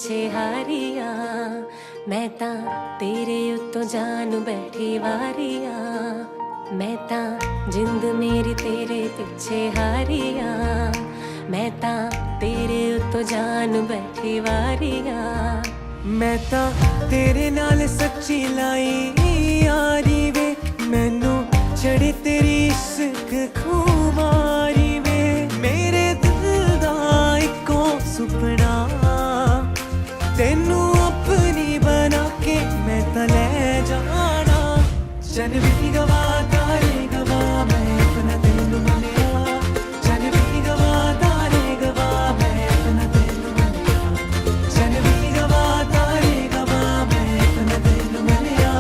पिछे हारिया, मैं ता तेरे उत्तों जान बैठी वारिया, मैं ता जिंद मेरी तेरे पिछे हारिया, मैं ता तेरे उत्तों जान बैठी वारिया, मैं ता तेरे नाल सच्ची लाई यारी वे, मैनू चढ़े तेरी इश्क खुमारी वे, मेरे दिल दा इको सुपना तेनू अपनी बना के मैं ता ले जाना, जन भी गवा तारे गवा मैं अपना तेनू मलिया, जन भी गवा तारे गवा मैं अपना तेनू मलिया, जन भी गवा तारे गवा मैं अपना तेनू मलिया,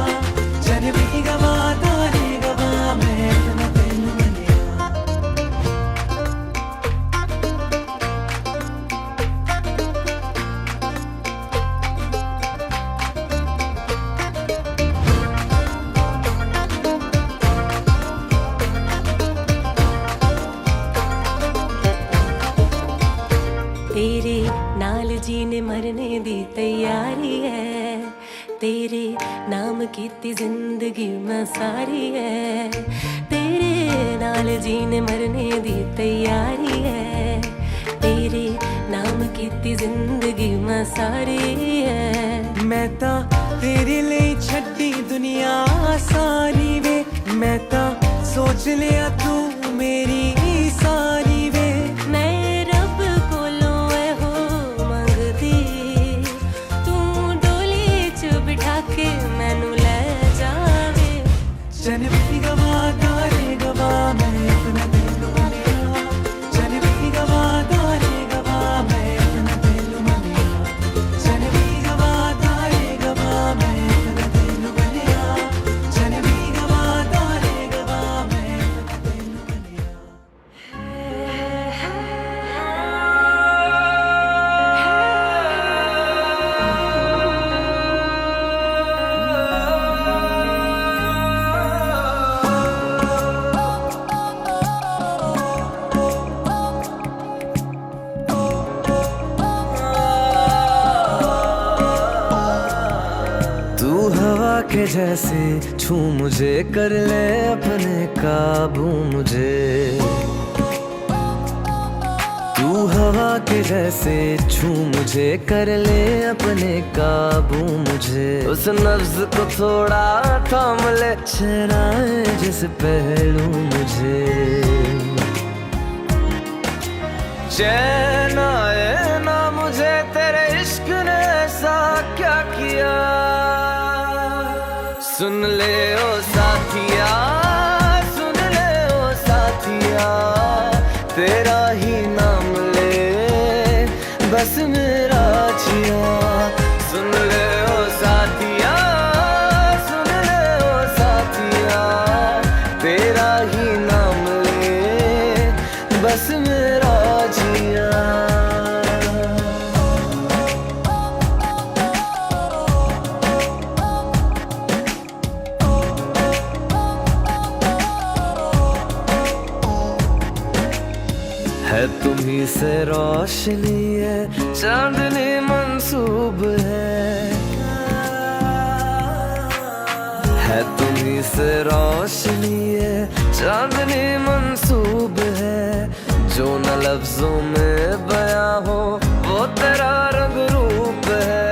जन भी गवा तारे गवा मैं अपना तेनू मलिया। तेरे नाल जीने मरने दी तैयारी है, तेरे नाम कीती जिंदगी मैं सारी है, तेरे नाल जीने मरने दी तैयारी है, तेरे नाम कीती जिंदगी मैं सारी है, मैं ता तेरे लिए छड्डी दुनिया सारी वे, मैं ता सोच लिया तू मेरी सारी वे, मैं रब कोलों ऐ हो मंगदी, तू डोली च बिठा के मैनू ले जावे, जन भी गवा तारे गवा मैं अपना तेनू मलिया, जन भी गवा तारे गवा मैं अपना तेनू मलिया, जन भी गवा तारे गवा मैं अपना तेनू मलिया, जन भी गवा तारे गवा मैं अपना तेनू मलिया। तू हवा के जैसे छू मुझे, कर ले अपने काबू मुझे, तू हवा के जैसे छू मुझे, कर ले अपने काबू मुझे, उस नफ्ज को थोड़ा थाम ले, शराए जिस पहलू मुझे, चैन आए ना मुझे तेरे इश्क ने ऐसा क्या किया, सुन ले ओ साथिया, सुन ले ओ साथिया, तेरा ही नाम ले बस मेरा जिया, सुन ले ओ साथिया, सुन ले ओ साथिया, तेरा ही नाम ले बस मेरा जिया। है तुम्ही से रोशनी है, चांदनी मंसूब है तुम्ही से रोशनी है, चांदनी मंसूब है, जो न लफ्जों में बयां हो वो तेरा रंग रूप है,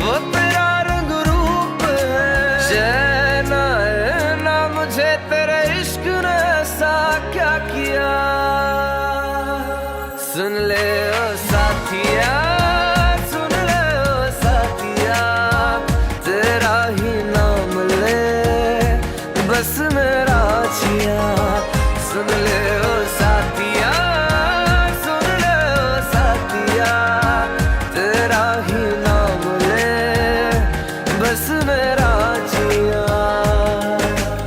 वो तेरा रंग रूप है, चैन आए ना मुझे तेरे इश्क ने ऐसा क्या किया, सुन ले ओ साथिया, सुन ले ओ साथिया, तेरा ही नाम ले बस मेरा जिया, सुन ले ओ साथिया, सुन ले ओ साथिया, तेरा ही नाम ले बस मेरा जिया।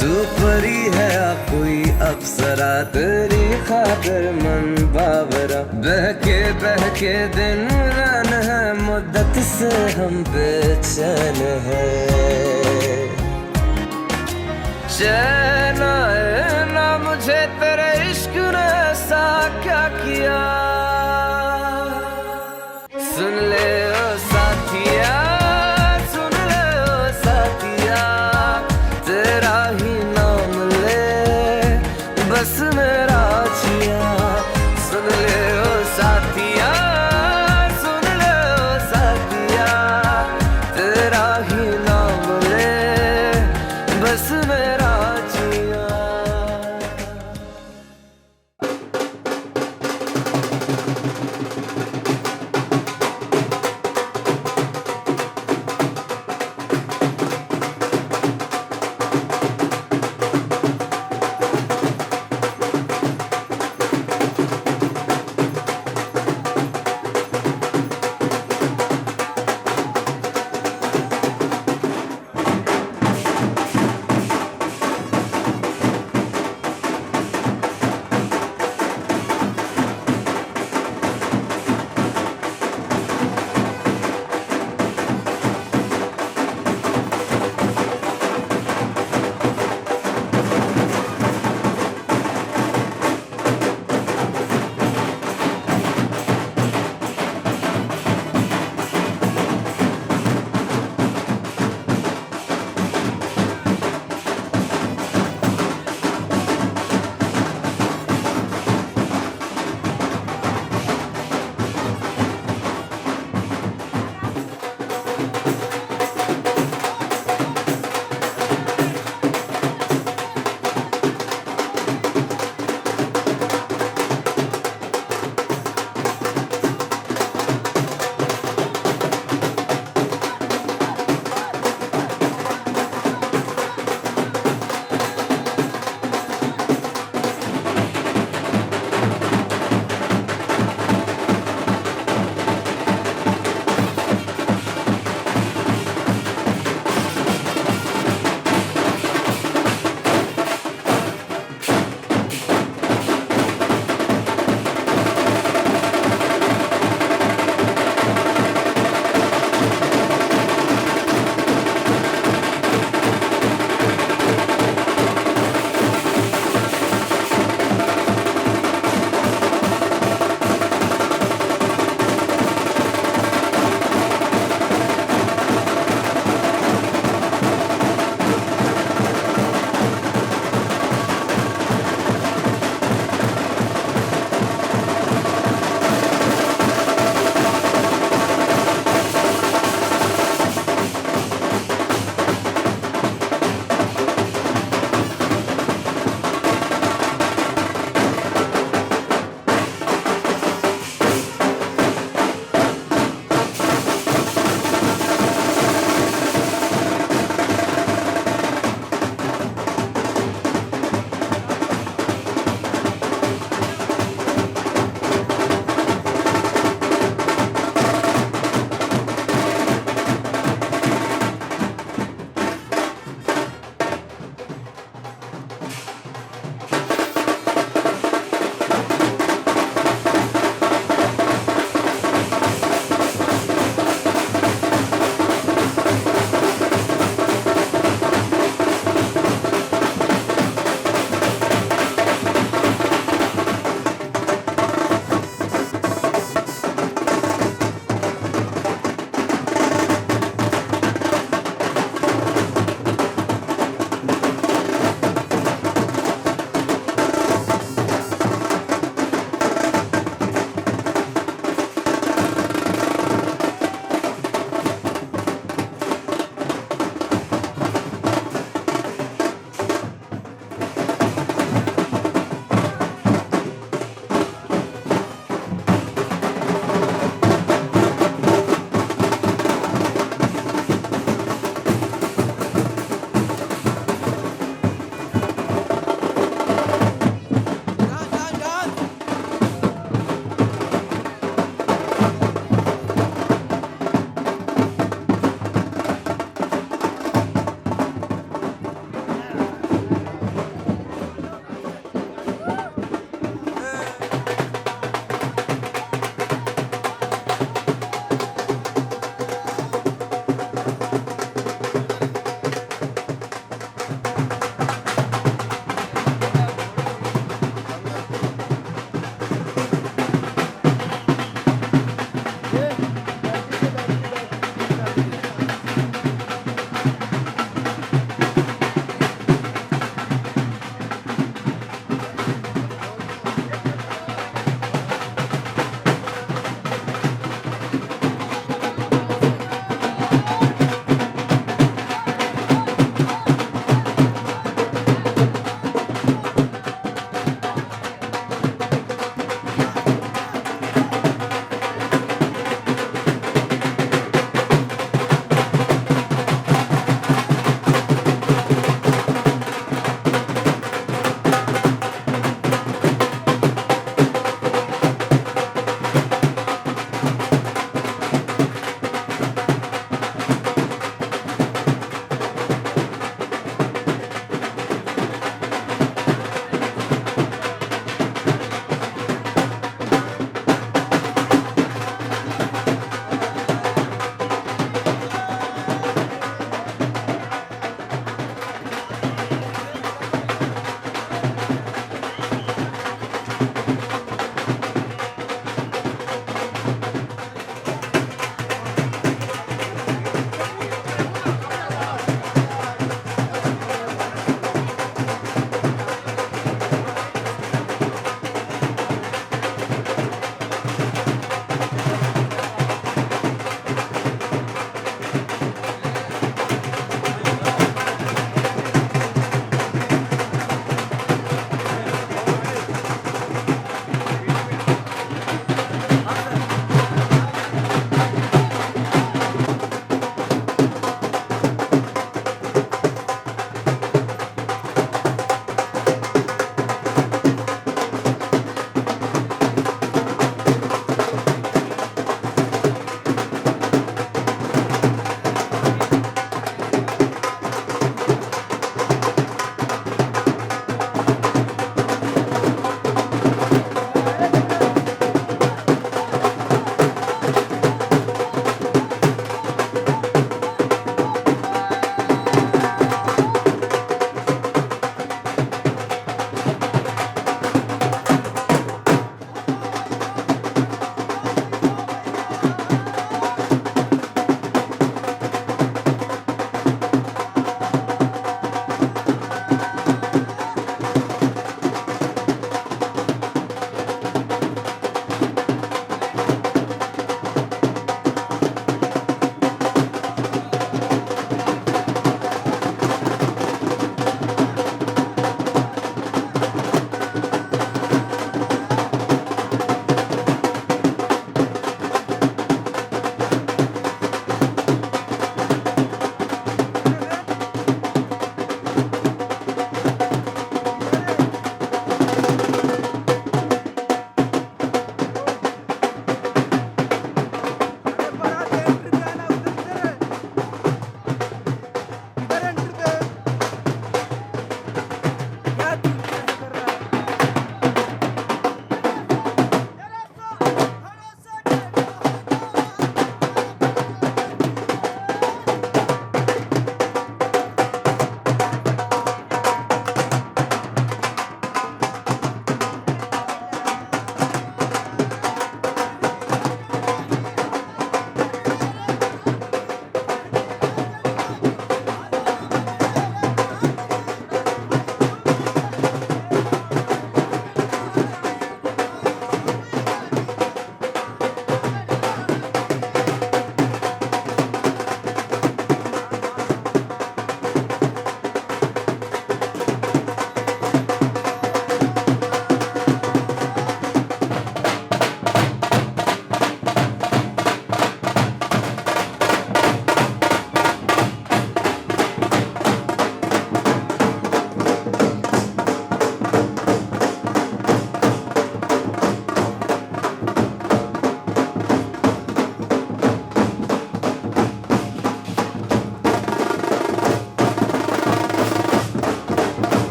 तू परी है या कोई अप्सरा, तेरी खातिर मन बावरा, बहके दिन रान है, मुद्दत से हम बेचैन है, चैन आए ना मुझे तेरे इश्क ने ऐसा क्या किया, सुन ले ओ साथ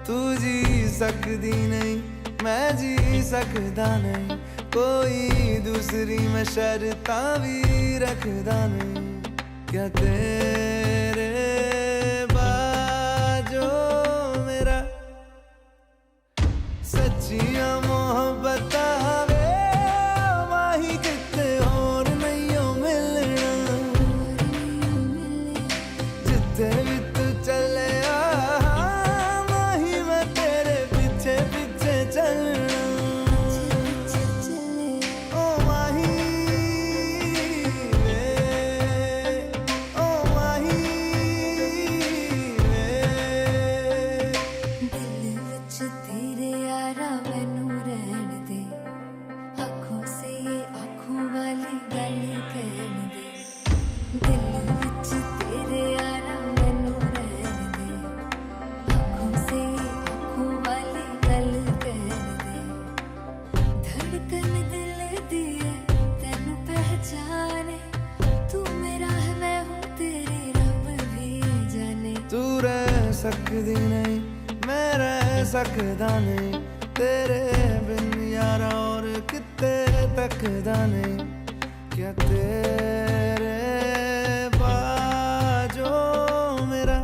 तू जी सकदी नहीं, मैं जी सकदा नहीं, कोई दूसरी मैं शर्तां भी रखदा नहीं। क्या तेरे बाजो मेरा सच्चियां मोहब्बत वे माही किते और नहीं ओ मिलना, जिथे भी तू चले माही मैं तेरे पीछे पीछे चलना। ओ माही वे, ओ माही वे। दिल विच तेरे यारा मैनू रहन दे, आँखों से ये आँखों वाली गल कहन दे। दिल विच तेरे यारा मैनू रहन दे, आँखों से ये आँखों वाली गल कहन दे। धड़कन दिल दी है तैनू पहचाने, तू मेरा है मैं हूँ तेरी रब भी जाने। तू रह सकदी नहीं, मैं रह सकदा नहीं, तेरे बिन यारा और किते तकदा नहीं। क्या तेरे बाजो मेरा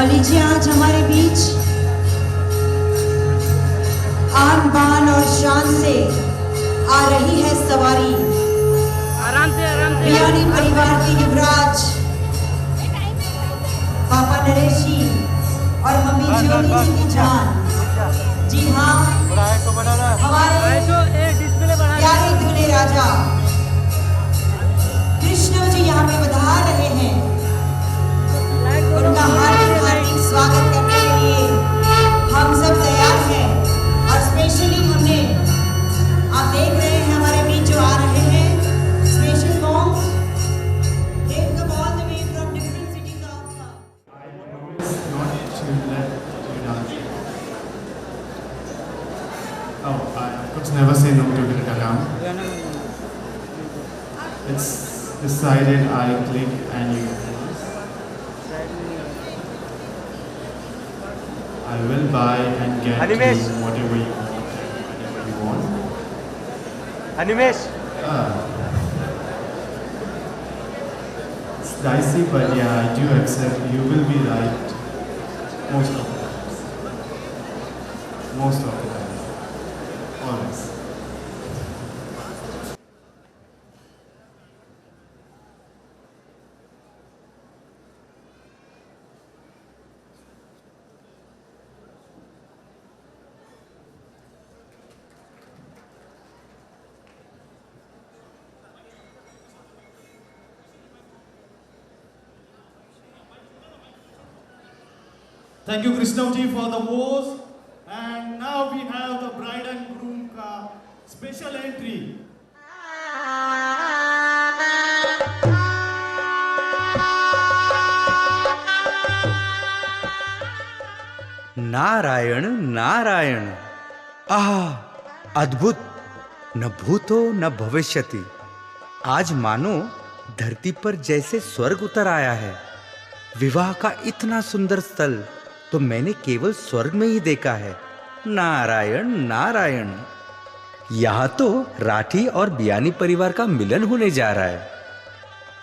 और लीजिए आज हमारे बीच आन बान और शान से आ रही है सवारी। आराम से बियानी परिवार के युवराज पापा नरेश जी और मम्मी ज्योति जी की जान। जी हाँ, हमारे प्यारे दूल्हे राजा कृष्ण जी यहाँ पे पधार रहे हैं। उनका हार्दिक हार्दिक स्वागत करने के लिए हम सब तैयार हैं। और स्पेशली हमने, आप देख रहे हैं हमारे बीच जो आ रहे हैं special songs, they come all the way from different cities of Not to let you dance. Oh, I could never say no to the Kalam. It's decided I click and you. I will buy and get Animesh. you whatever you want. Animesh. It's dicey, but yeah, I do accept you will be right most of the time. Most of the time. Always. Thank you, Krishnavji, for the vows. And now we have the bride and groom ka special entry. Narayan Narayan. आह, अद्भुत। न भूतो न भविष्यति। आज मानो धरती पर जैसे स्वर्ग उतर आया है। विवाह का इतना सुंदर स्थल तो मैंने केवल स्वर्ग में ही देखा है। नारायण नारायण। यहाँ तो राठी और बियानी परिवार का मिलन होने जा रहा है।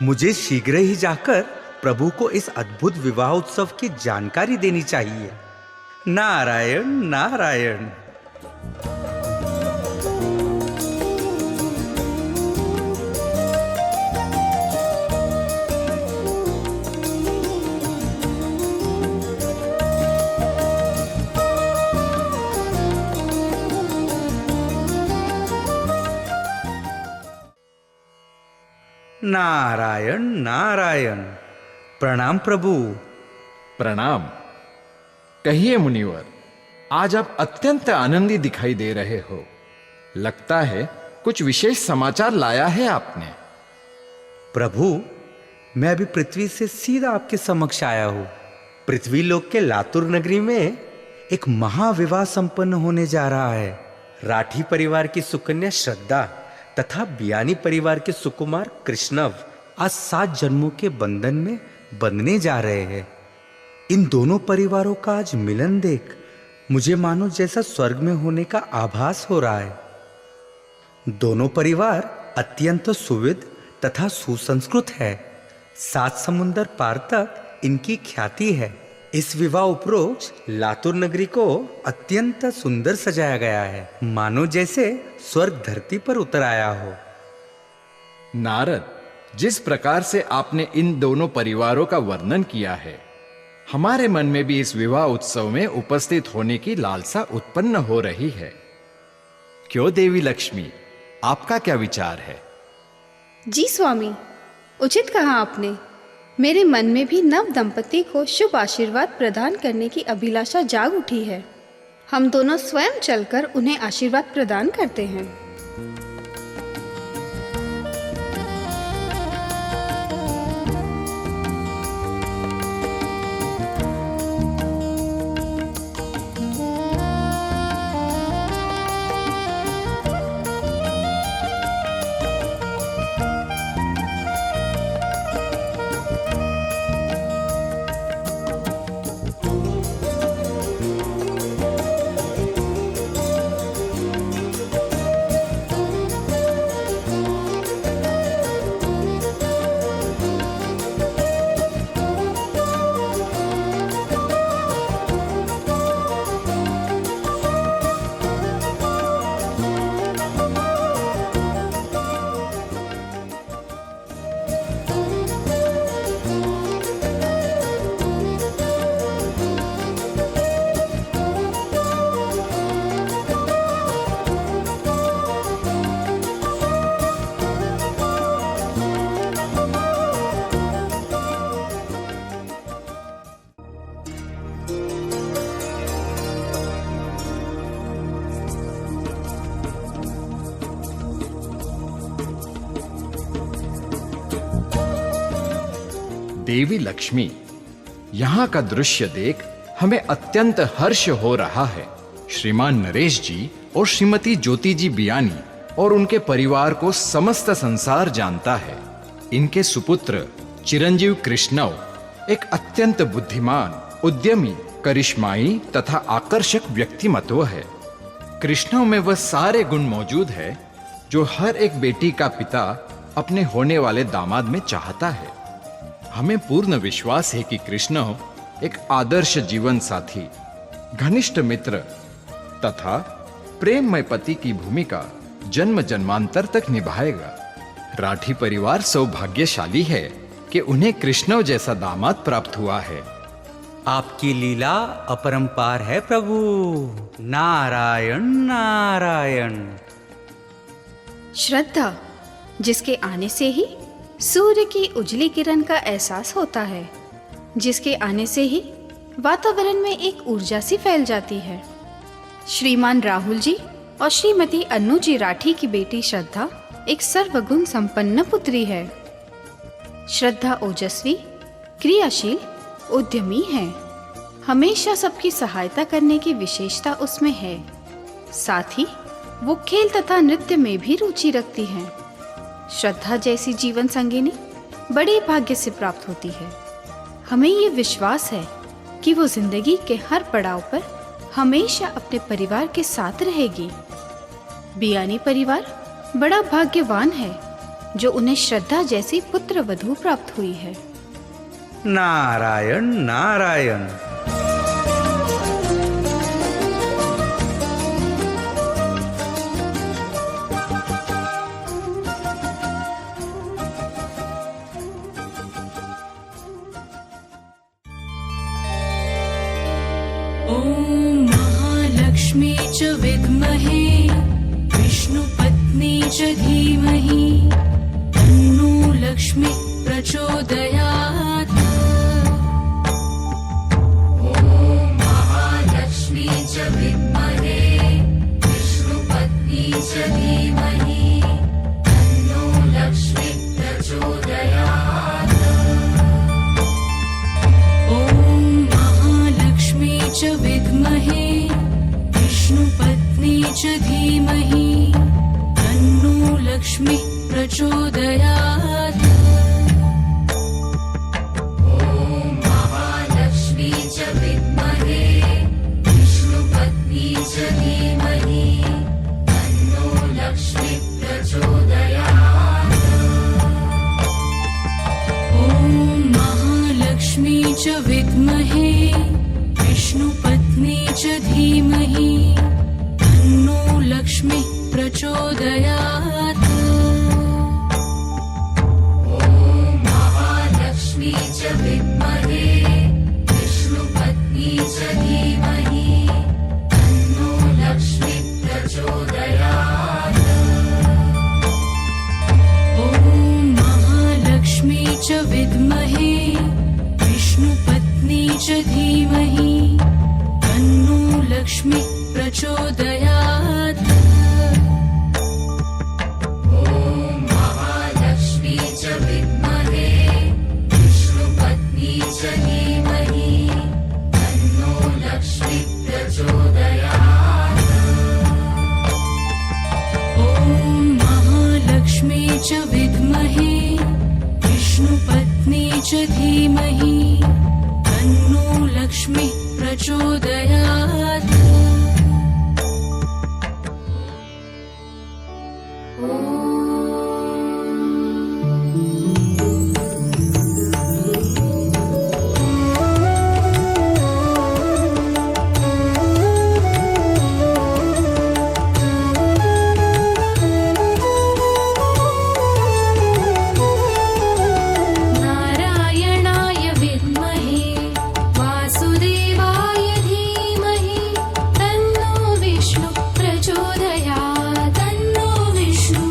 मुझे शीघ्र ही जाकर प्रभु को इस अद्भुत विवाह उत्सव की जानकारी देनी चाहिए। नारायण नारायण। नारायण नारायण। प्रणाम प्रभु। प्रणाम। कहिए मुनिवर, आज आप अत्यंत आनंदी दिखाई दे रहे हो। लगता है कुछ विशेष समाचार लाया है आपने। प्रभु, मैं अभी पृथ्वी से सीधा आपके समक्ष आया हूं। पृथ्वी लोक के लातुर नगरी में एक महाविवाह संपन्न होने जा रहा है। राठी परिवार की सुकन्या श्रद्धा तथा बियानी परिवार के सुकुमार कृष्णव आज 7 जन्मों के बंधन में बंधने जा रहे हैं। इन दोनों परिवारों का आज मिलन देख मुझे मानो जैसा स्वर्ग में होने का आभास हो रहा है। दोनों परिवार अत्यंत सुविध तथा सुसंस्कृत है। 7 समुंदर पार तक इनकी ख्याति है। इस विवाह उपरोक्त लातुर नगरी को अत्यंत सुंदर सजाया गया है, मानो जैसे स्वर्ग धरती पर उतर आया हो। नारद, जिस प्रकार से आपने इन दोनों परिवारों का वर्णन किया है, हमारे मन में भी इस विवाह उत्सव में उपस्थित होने की लालसा उत्पन्न हो रही है। क्यों देवी लक्ष्मी, आपका क्या विचार है? जी स्वामी, उचित कहा आपने। मेरे मन में भी नव दंपति को शुभ आशीर्वाद प्रदान करने की अभिलाषा जाग उठी है। हम दोनों स्वयं चलकर उन्हें आशीर्वाद प्रदान करते हैं। देवी लक्ष्मी, यहाँ का दृश्य देख हमें अत्यंत हर्ष हो रहा है। श्रीमान नरेश जी और श्रीमती ज्योति जी बियानी और उनके परिवार को समस्त संसार जानता है। इनके सुपुत्र चिरंजीव कृष्णव एक अत्यंत बुद्धिमान, उद्यमी, करिश्माई तथा आकर्षक व्यक्तिमत्व है। कृष्णव में वह सारे गुण मौजूद है जो हर एक बेटी का पिता अपने होने वाले दामाद में चाहता है। हमें पूर्ण विश्वास है कि कृष्णव एक आदर्श जीवन साथी, घनिष्ठ मित्र तथा प्रेममय पति की भूमिका जन्म जन्मांतर तक निभाएगा। राठी परिवार सौभाग्यशाली है कि उन्हें कृष्णव जैसा दामाद प्राप्त हुआ है। आपकी लीला अपरंपार है प्रभु। नारायण नारायण। श्रद्धा, जिसके आने से ही सूर्य की उजली किरण का एहसास होता है, जिसके आने से ही वातावरण में एक ऊर्जा सी फैल जाती है। श्रीमान राहुल जी और श्रीमती अन्नू जी राठी की बेटी श्रद्धा एक सर्वगुण संपन्न पुत्री है। श्रद्धा ओजस्वी, क्रियाशील, उद्यमी है। हमेशा सबकी सहायता करने की विशेषता उसमें है। साथ ही वो खेल तथा नृत्य में भी रुचि रखती है। श्रद्धा जैसी जीवन संगिनी बड़े भाग्य से प्राप्त होती है। हमें ये विश्वास है कि वो जिंदगी के हर पड़ाव पर हमेशा अपने परिवार के साथ रहेगी। बियानी परिवार बड़ा भाग्यवान है जो उन्हें श्रद्धा जैसी पुत्र वधू प्राप्त हुई है। नारायण नारायण। ॐ महालक्ष्मी च विद्महे विष्णुपत्नी च धीमहि तन्नो लक्ष्मी प्रचोदयात्। ॐ महालक्ष्मी च विद्महे विष्णुपत्नी च धीमहि तन्नो लक्ष्मी प्रचोदयात्। ॐ महालक्ष्मी च विद्महे विष्णुपत्नी च धीमहि तन्नो लक्ष्मी प्रचोदयात्। ॐ महालक्ष्मी च विद्महे विष्णुपत्नी च धीमहि तन्नो लक्ष्मी प्रचोदयात्। ॐ महालक्ष्मी च विद्महे विष्णुपत्नी च धीमहि तन्नो लक्ष्मी प्रचोदयात्। ॐ महालक्ष्मी च विद्महे विष्णुपत्नी च धीमहि तन्नो लक्ष्मी प्रचोदयात्। ॐ महालक्ष्मी च विद्महे विष्णुपत्नी च धीमहि तन्नो लक्ष्मी प्रचोदयात्। ॐ महालक्ष्मी च विद्महे विष्णुपत्नी च धीमहि तन्नो लक्ष्मी प्रचोदयात्। ॐ महालक्ष्मी च विद्महे विष्णुपत्नी च धीमहि तन्नो लक्ष्मी प्रचोदयात्। नारायणाय विद्महे वासुदेवाय धीमहि तन्नो विष्णु प्रचोदयात्। तन्नो विष्णु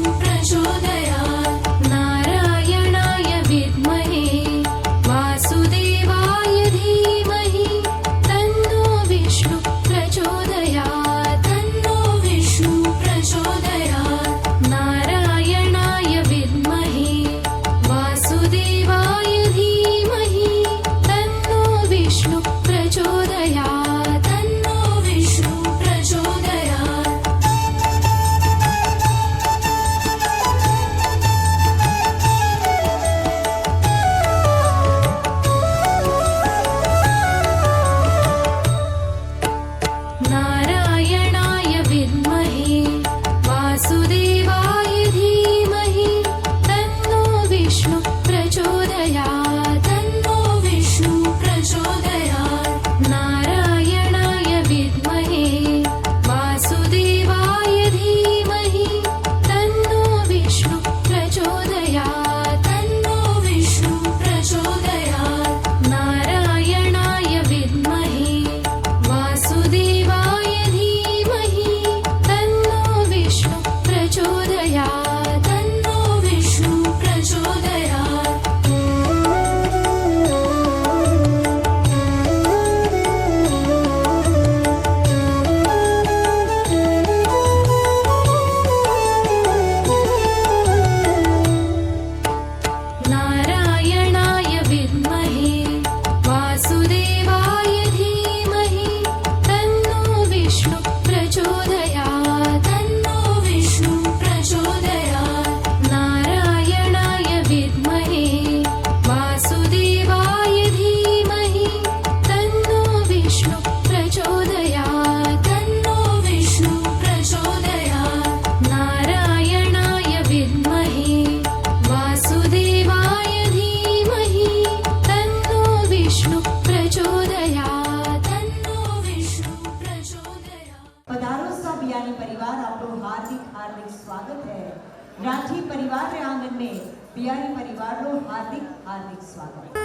परिवार रे आंगन में बियानी परिवार रो हार्दिक हार्दिक स्वागत।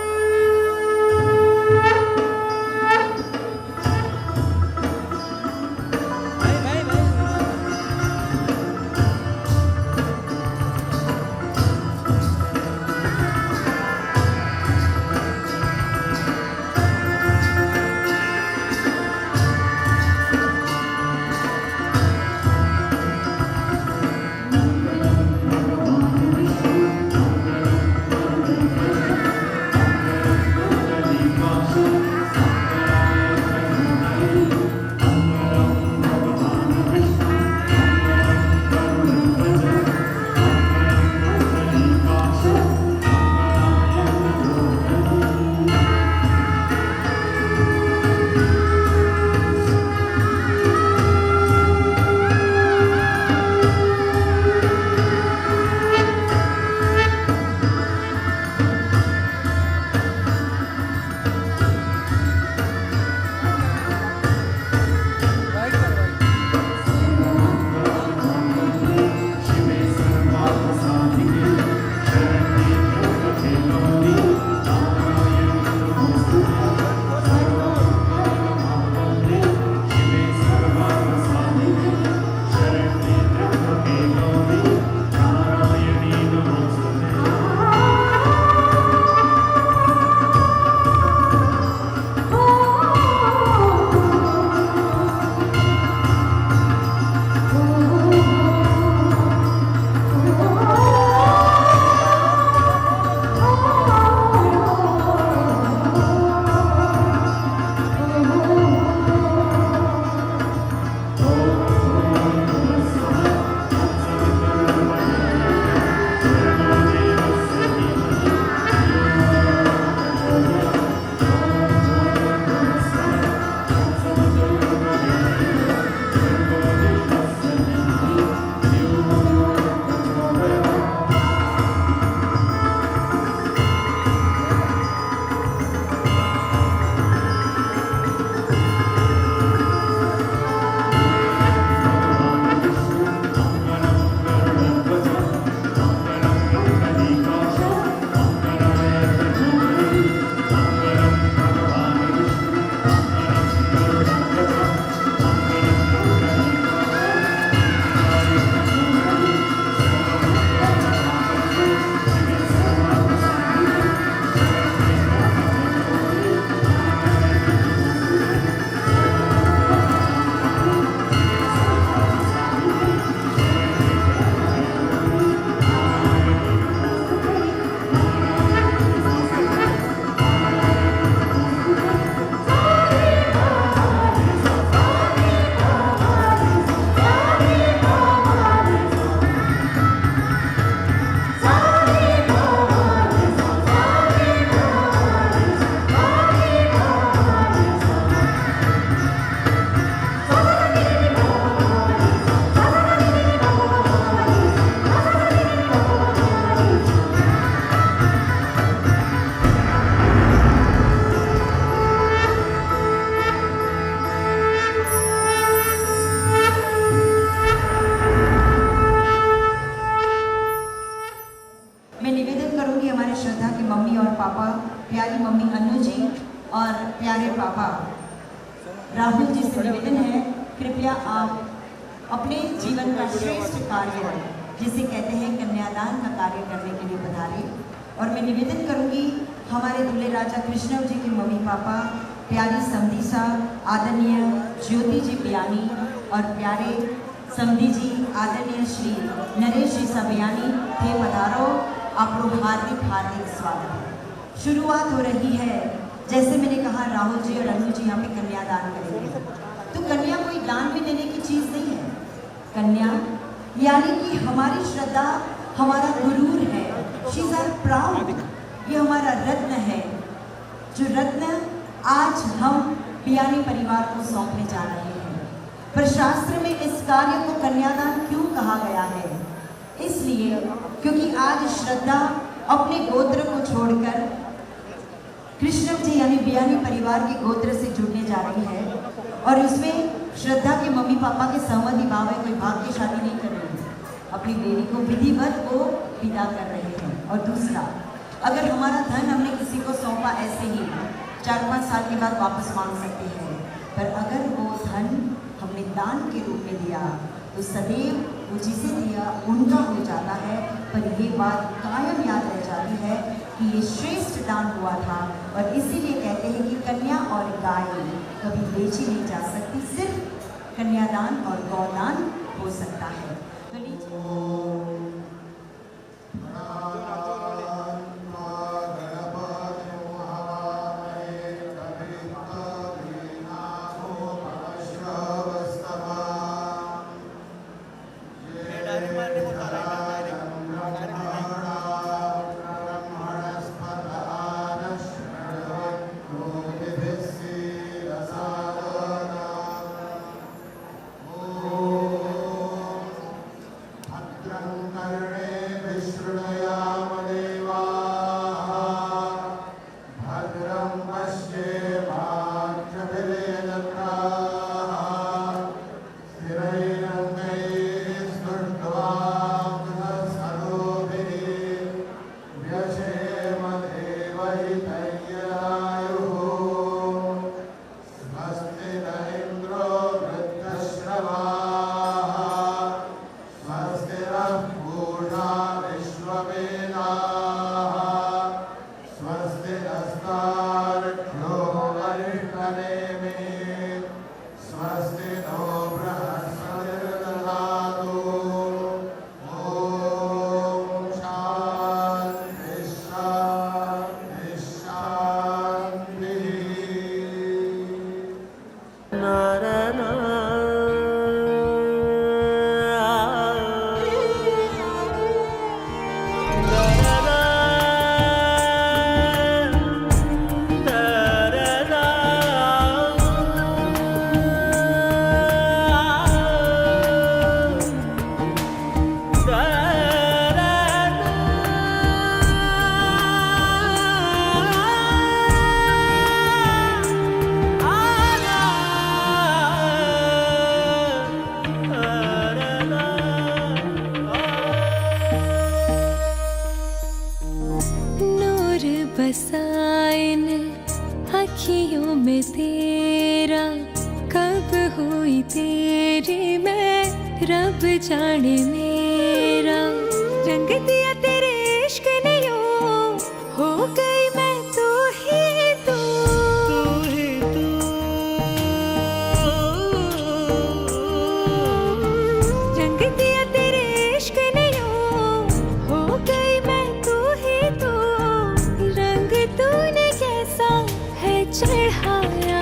और प्यारे पापा राहुल जी से निवेदन है, कृपया आप अपने जीवन का श्रेष्ठ कार्य जिसे कहते हैं कन्यादान का कार्य करने के लिए पधारे। और मैं निवेदन करूंगी हमारे दूल्हे राजा कृष्णव जी के मम्मी पापा प्यारी समधी सा आदरणीय ज्योति जी बियानी और प्यारे समधी जी आदरणीय श्री नरेश जी सबियानी थे पधारो। आपको हार्दिक हार्दिक स्वागत है। शुरुआत हो रही है, जैसे मैंने कहा राहुल जी और अनु जी यहाँ पे कन्यादान करेंगे। तो कन्या कोई दान में देने की चीज़ नहीं है। कन्या यानी कि हमारी श्रद्धा, हमारा गुरूर है, शी इज आवर प्राउड, ये हमारा रत्न है, जो रत्न आज हम बियानी परिवार को सौंपने जा रहे हैं। पर शास्त्र में इस कार्य को कन्यादान क्यों कहा गया है? इसलिए क्योंकि आज श्रद्धा अपने गोत्र को छोड़कर कृष्ण जी यानी बियानी परिवार के गोत्र से जुड़ने जा रही है। और इसमें श्रद्धा के मम्मी पापा के सहमति भाव है, कोई भाग की शादी नहीं कर रही है। अपनी देवी को विधिवत वो विदा कर रहे हैं। और दूसरा, अगर हमारा धन हमने किसी को सौंपा ऐसे ही 4-5 साल के बाद वापस मांग सकते हैं, पर अगर वो धन हमने दान के रूप में दिया तो सदैव वो जिसे दिया उनका हो जाता है। पर ये बात कायम याद रह जाती है कि ये श्रेष्ठ दान हुआ था, और इसीलिए कहते हैं कि कन्या और गाय कभी बेची नहीं जा सकती, सिर्फ कन्यादान और गौदान हो सकता है। तो लीजिए। बसाइन अखियों में तेरा, कब हुई तेरी मैं रब जाने मेरा। रंग दिया तेरे इश्क ने यूं, हो गई मैं तू ही तू। रंग दिया तेरे इश्क ने यूं, हो गई मैं तू ही तू। रंग तूने कैसा है चढ़ाया,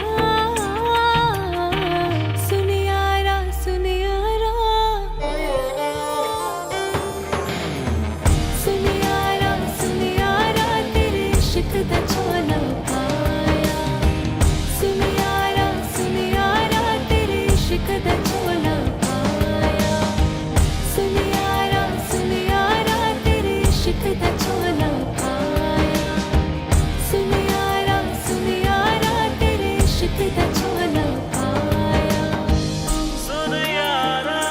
सुनियारा सुनियारा सुनियारा सुनियारा तेरे इश्क दा झोला पाया। सुनियारा सुनियारा तेरे इश्क दा झोला पाया। सुनियारा सुनियारा तेरे इश्क दा झोला पाया। सुनियारा सुनियारा तेरे इश्क दा झोला पाया। सुनियारा सुनियारा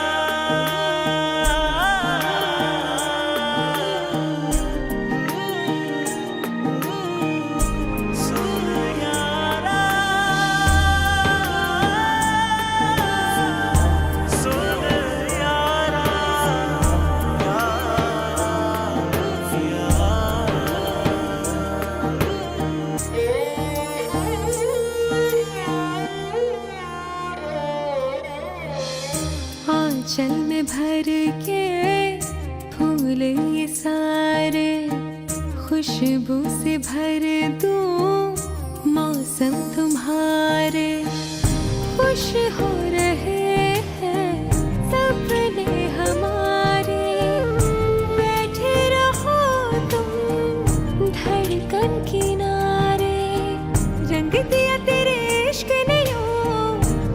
आंचल में भर के फूल ये सारे, खुशबू से भर दूं मौसम तुम्हारे। खुश हो रहे हैं सपने हमारे, बैठे रहो तुम धड़कन किनारे। रंग दिया तेरे इश्क ने यूं,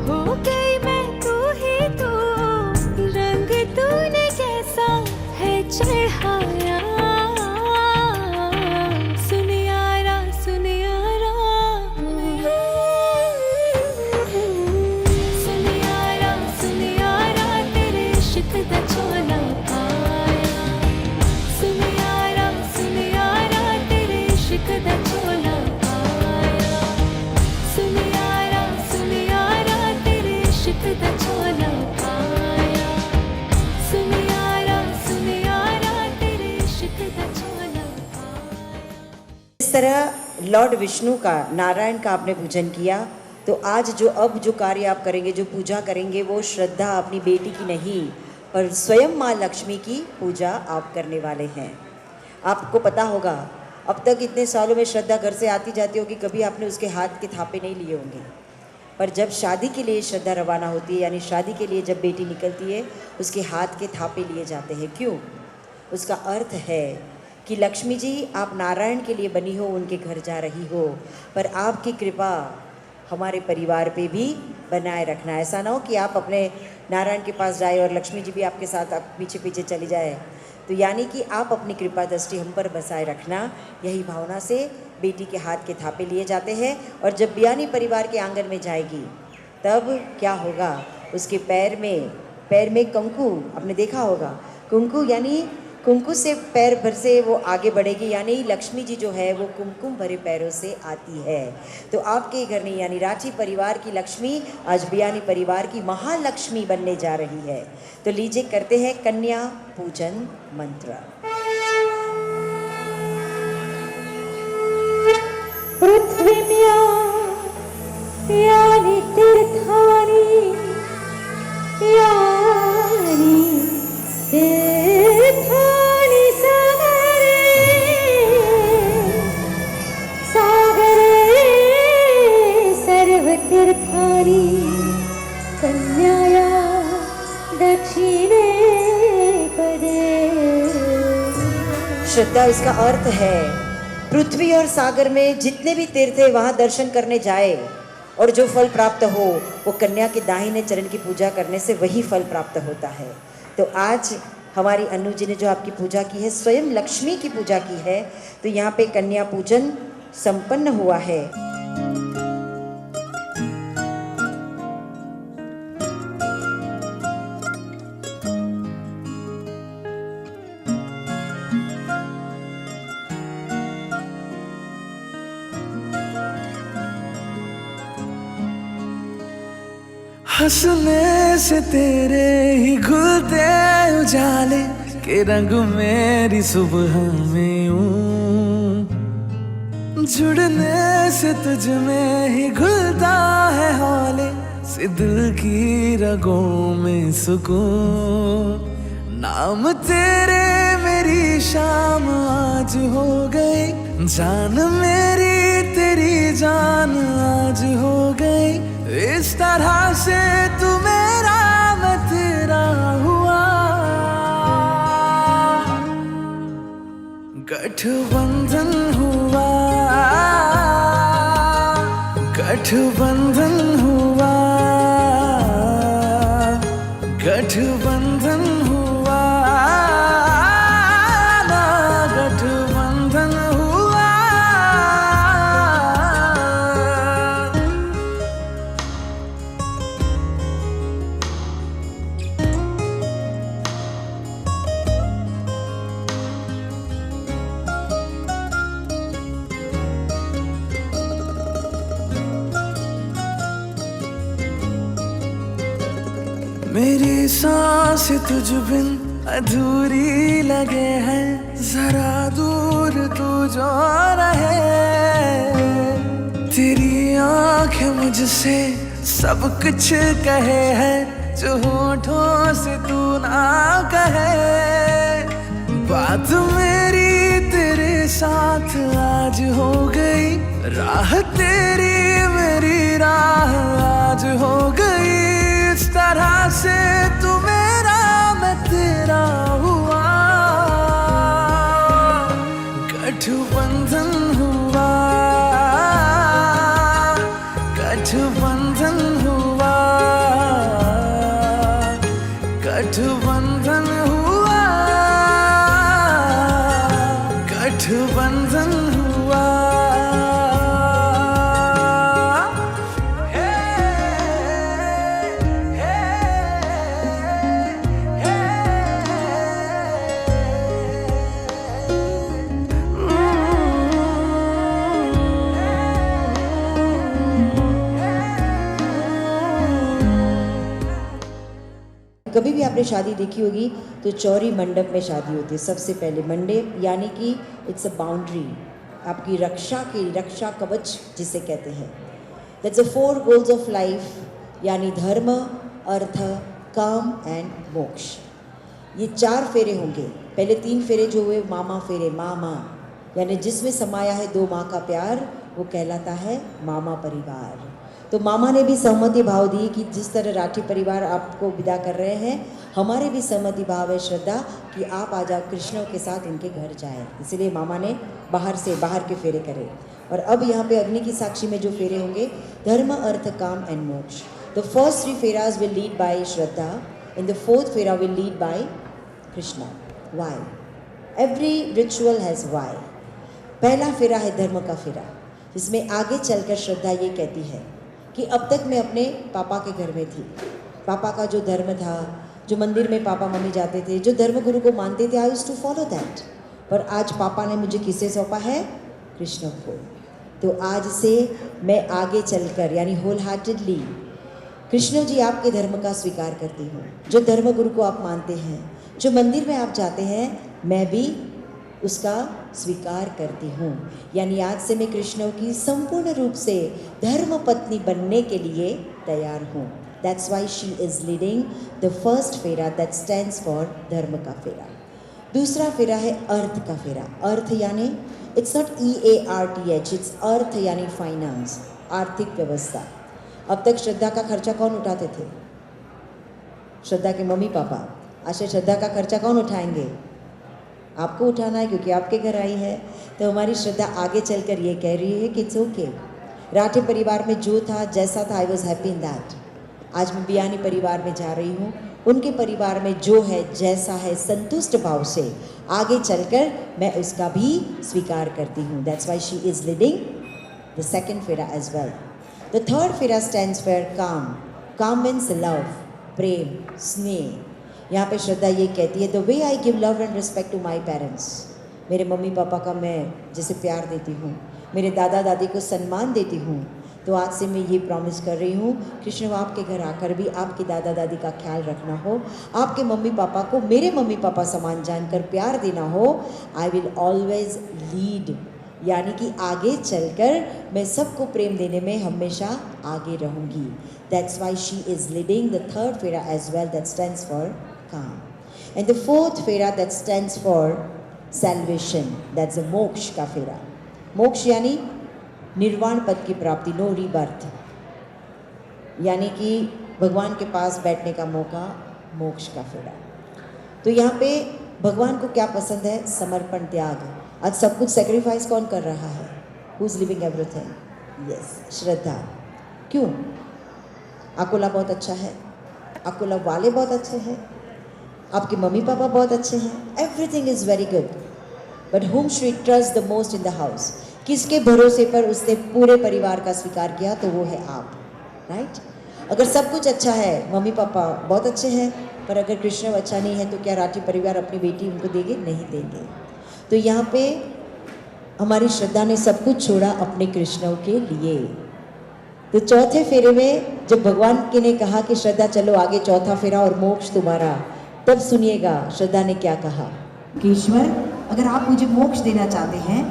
हो गई मैं तू ही तू। रंग तूने कैसा है चढ़ाया, सुनियारा सुनियारा तरह लॉर्ड विष्णु का, नारायण का आपने पूजन किया, तो आज जो कार्य आप करेंगे, जो पूजा करेंगे, वो श्रद्धा अपनी बेटी की नहीं पर स्वयं माँ लक्ष्मी की पूजा आप करने वाले हैं। आपको पता होगा अब तक इतने सालों में श्रद्धा घर से आती जाती होगी, कभी आपने उसके हाथ के थापे नहीं लिए होंगे, पर जब शादी के लिए श्रद्धा रवाना होती है, यानी शादी के लिए जब बेटी निकलती है, उसके हाथ के थापे लिए जाते हैं। क्यों? उसका अर्थ है कि लक्ष्मी जी आप नारायण के लिए बनी हो, उनके घर जा रही हो, पर आपकी कृपा हमारे परिवार पे भी बनाए रखना। ऐसा ना हो कि आप अपने नारायण के पास जाए और लक्ष्मी जी भी आपके साथ पीछे पीछे चली जाए। तो यानी कि आप अपनी कृपा दृष्टि हम पर बसाए रखना, यही भावना से बेटी के हाथ के थापे लिए जाते हैं। और जब बियानी परिवार के आंगन में जाएगी तब क्या होगा, उसके पैर में कंकु, आपने देखा होगा कुंकु, यानी कुंकु से पैर भर से वो आगे बढ़ेगी, यानी लक्ष्मी जी जो है वो कुमकुम भरे पैरों से आती है। तो आपके घर में यानी राठी परिवार की लक्ष्मी आज बियानी परिवार की महालक्ष्मी बनने जा रही है। तो लीजिए करते हैं कन्या पूजन मंत्र। पृथ्वीम्या यानि तीर्थानि यानि तीर्थानि सागरे सागरे सर्वतीर्थानि कन्याया दक्षिणे पदे। श्रद्धा इसका अर्थ है पृथ्वी और सागर में जितने भी तीर्थ है वहाँ दर्शन करने जाए और जो फल प्राप्त हो वो कन्या के दाहिने चरण की पूजा करने से वही फल प्राप्त होता है। तो आज हमारी अनु जी ने जो आपकी पूजा की है, स्वयं लक्ष्मी की पूजा की है, तो यहाँ पे कन्या पूजन संपन्न हुआ है। हंसने से तेरे ही खुलते उजाले के रंग मेरी सुबह में यूं, जुड़ने से तुझ में ही घुलता है हौले से दिल की रगों में सुकून। नाम तेरे मेरी शाम आज हो गई, जान मेरी तेरी जान आज हो गई। इस तरह से तू मेरा मैं तेरा हुआ, गठबंधन हुआ, गठबंधन हुआ, गठबंधन हुआ, ना गठबंधन हुआ। मेरी सांस तुझ बिन अधूरी लगे है, जरा दूर तू जो रहे। तेरी आंखें मुझसे सब कुछ कहे है, जो होठों से तू ना कहे। बात मेरी तेरे साथ आज हो गई, राह तेरी मेरी राह आज हो गई। इस तरह से तू मेरा मैं तेरा हुआ, गठबंधन हुआ, गठबंधन हुआ, गठबंधन हुआ, गठबंधन हुआ। कभी भी आपने शादी देखी होगी तो चौरी मंडप में शादी होती है। सबसे पहले मंडप यानी कि इट्स अ बाउंड्री, आपकी रक्षा कवच जिसे कहते हैं। That's the 4 goals of life, यानी धर्म, अर्थ, काम एंड मोक्ष। ये 4 फेरे होंगे। पहले 3 फेरे जो हुए मामा फेरे, मामा यानी जिसमें समाया है 2 माँ का प्यार, वो कहलाता है मामा परिवार। तो मामा ने भी सहमति भाव दी कि जिस तरह राठी परिवार आपको विदा कर रहे हैं, हमारे भी सहमति भाव है श्रद्धा कि आप आ जाओ कृष्ण के साथ उनके घर जाएं। इसलिए मामा ने बाहर के फेरे करे। और अब यहाँ पे अग्नि की साक्षी में जो फेरे होंगे, धर्म, अर्थ, काम एंड मोक्ष। द फर्स्ट 3 फेराज will lead by Shraddha, in the 4th फेरा will lead by Krishna. Why? Every ritual has why. पहला फेरा है धर्म का फेरा, जिसमें आगे चलकर श्रद्धा ये कहती है कि अब तक मैं अपने पापा के घर में थी। पापा का जो धर्म था, जो मंदिर में पापा मम्मी जाते थे, जो धर्म गुरु को मानते थे, I used to follow that. पर आज पापा ने मुझे किसे सौंपा है? कृष्ण को। तो आज से मैं आगे चलकर यानी होल हार्टेडली कृष्ण जी आपके धर्म का स्वीकार करती हूँ। जो धर्म गुरु को आप मानते हैं, जो मंदिर में आप जाते हैं, मैं भी उसका स्वीकार करती हूँ। यानी आज से मैं कृष्ण की संपूर्ण रूप से धर्म पत्नी बनने के लिए तैयार हूँ। That's why she is leading the first फेरा that stands for धर्म का फेरा। दूसरा फेरा है अर्थ का फेरा। अर्थ यानी it's not EARTH, it's अर्थ यानी फाइनेंस, आर्थिक व्यवस्था। अब तक श्रद्धा का खर्चा कौन उठाते थे? श्रद्धा के मम्मी पापा। आज श्रद्धा का खर्चा कौन उठाएंगे? आपको उठाना है क्योंकि आपके घर आई है। तो हमारी श्रद्धा आगे चलकर ये कह रही है कि इट्स ओके। राठी परिवार में जो था, जैसा था, I was happy in that. आज मैं बियानी परिवार में जा रही हूँ, उनके परिवार में जो है, जैसा है, संतुष्ट भाव से आगे चलकर मैं उसका भी स्वीकार करती हूँ। That's why she is leading the second फेरा एज वेल। द थर्ड फेरा स्टैंड्स फॉर काम। काम मीन्स लव, प्रेम, स्नेह। यहाँ पे श्रद्धा ये कहती है, the way I give love and respect to my parents. मेरे मम्मी पापा का मैं जैसे प्यार देती हूँ, मेरे दादा दादी को सम्मान देती हूँ, तो आज से मैं ये प्रॉमिस कर रही हूँ कृष्ण आपके घर आकर भी आपके दादा दादी का ख्याल रखना हो, आपके मम्मी पापा को मेरे मम्मी पापा समान जानकर प्यार देना हो। आई विल ऑलवेज लीड, यानी कि आगे चलकर मैं सबको प्रेम देने में हमेशा आगे रहूँगी। That's why she is leading the third फेरा as well, that stands for काम। एंड द फोर्थ फेरा that stands for salvation, that's the मोक्ष का फेरा। मोक्ष यानी निर्वाण पद की प्राप्ति, नो रीबर्थ, यानी कि भगवान के पास बैठने का मौका, मोक्ष का फेरा। तो यहाँ पे भगवान को क्या पसंद है? समर्पण, त्याग। आज सब कुछ सेक्रीफाइस कौन कर रहा है? Who is living everything? Yes, Shraddha. क्यों? अकोला बहुत अच्छा है, अकोला वाले बहुत अच्छे हैं, आपके मम्मी पापा बहुत अच्छे हैं, everything is very good, but whom she trusts the most in the house? किसके भरोसे पर उसने पूरे परिवार का स्वीकार किया? तो वो है आप, राइट? अगर सब कुछ अच्छा है, मम्मी पापा बहुत अच्छे हैं, पर अगर कृष्ण अच्छा नहीं है, तो क्या राठी परिवार अपनी बेटी उनको देंगे? नहीं देंगे। तो यहाँ पे हमारी श्रद्धा ने सब कुछ छोड़ा अपने कृष्ण के लिए। तो चौथे फेरे में जब भगवान के ने कहा कि श्रद्धा चलो आगे, चौथा फेरा और मोक्ष तुम्हारा, तब सुनिएगा श्रद्धा ने क्या कहा कि ईश्वर अगर आप मुझे मोक्ष देना चाहते हैं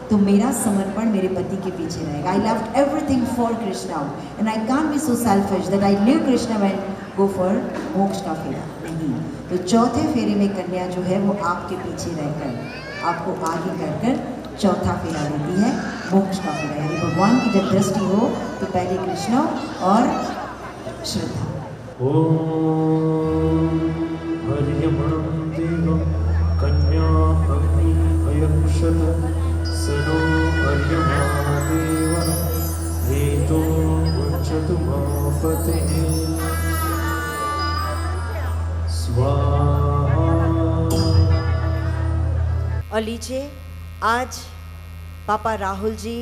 तो मेरा समर्पण मेरे पति के पीछे रहेगा। I loved everything for Krishna and I can't be so selfish that I live Krishna and go for मोक्ष का फेरा। नहीं, तो चौथे फेरे में कन्या जो है वो आपके पीछे रहकर आपको आगे कर चौथा फेरा देती है, मोक्ष का फेरा। यानी भगवान की जब दृष्टि हो तो पहले कृष्ण और श्रद्धा। ओम हरियमणं देवं कन्या अग्नि अयक्षत सनो हरियमादेव हेतो उच्चतु मापते स्वाहा। और लीजिए, आज पापा राहुल जी,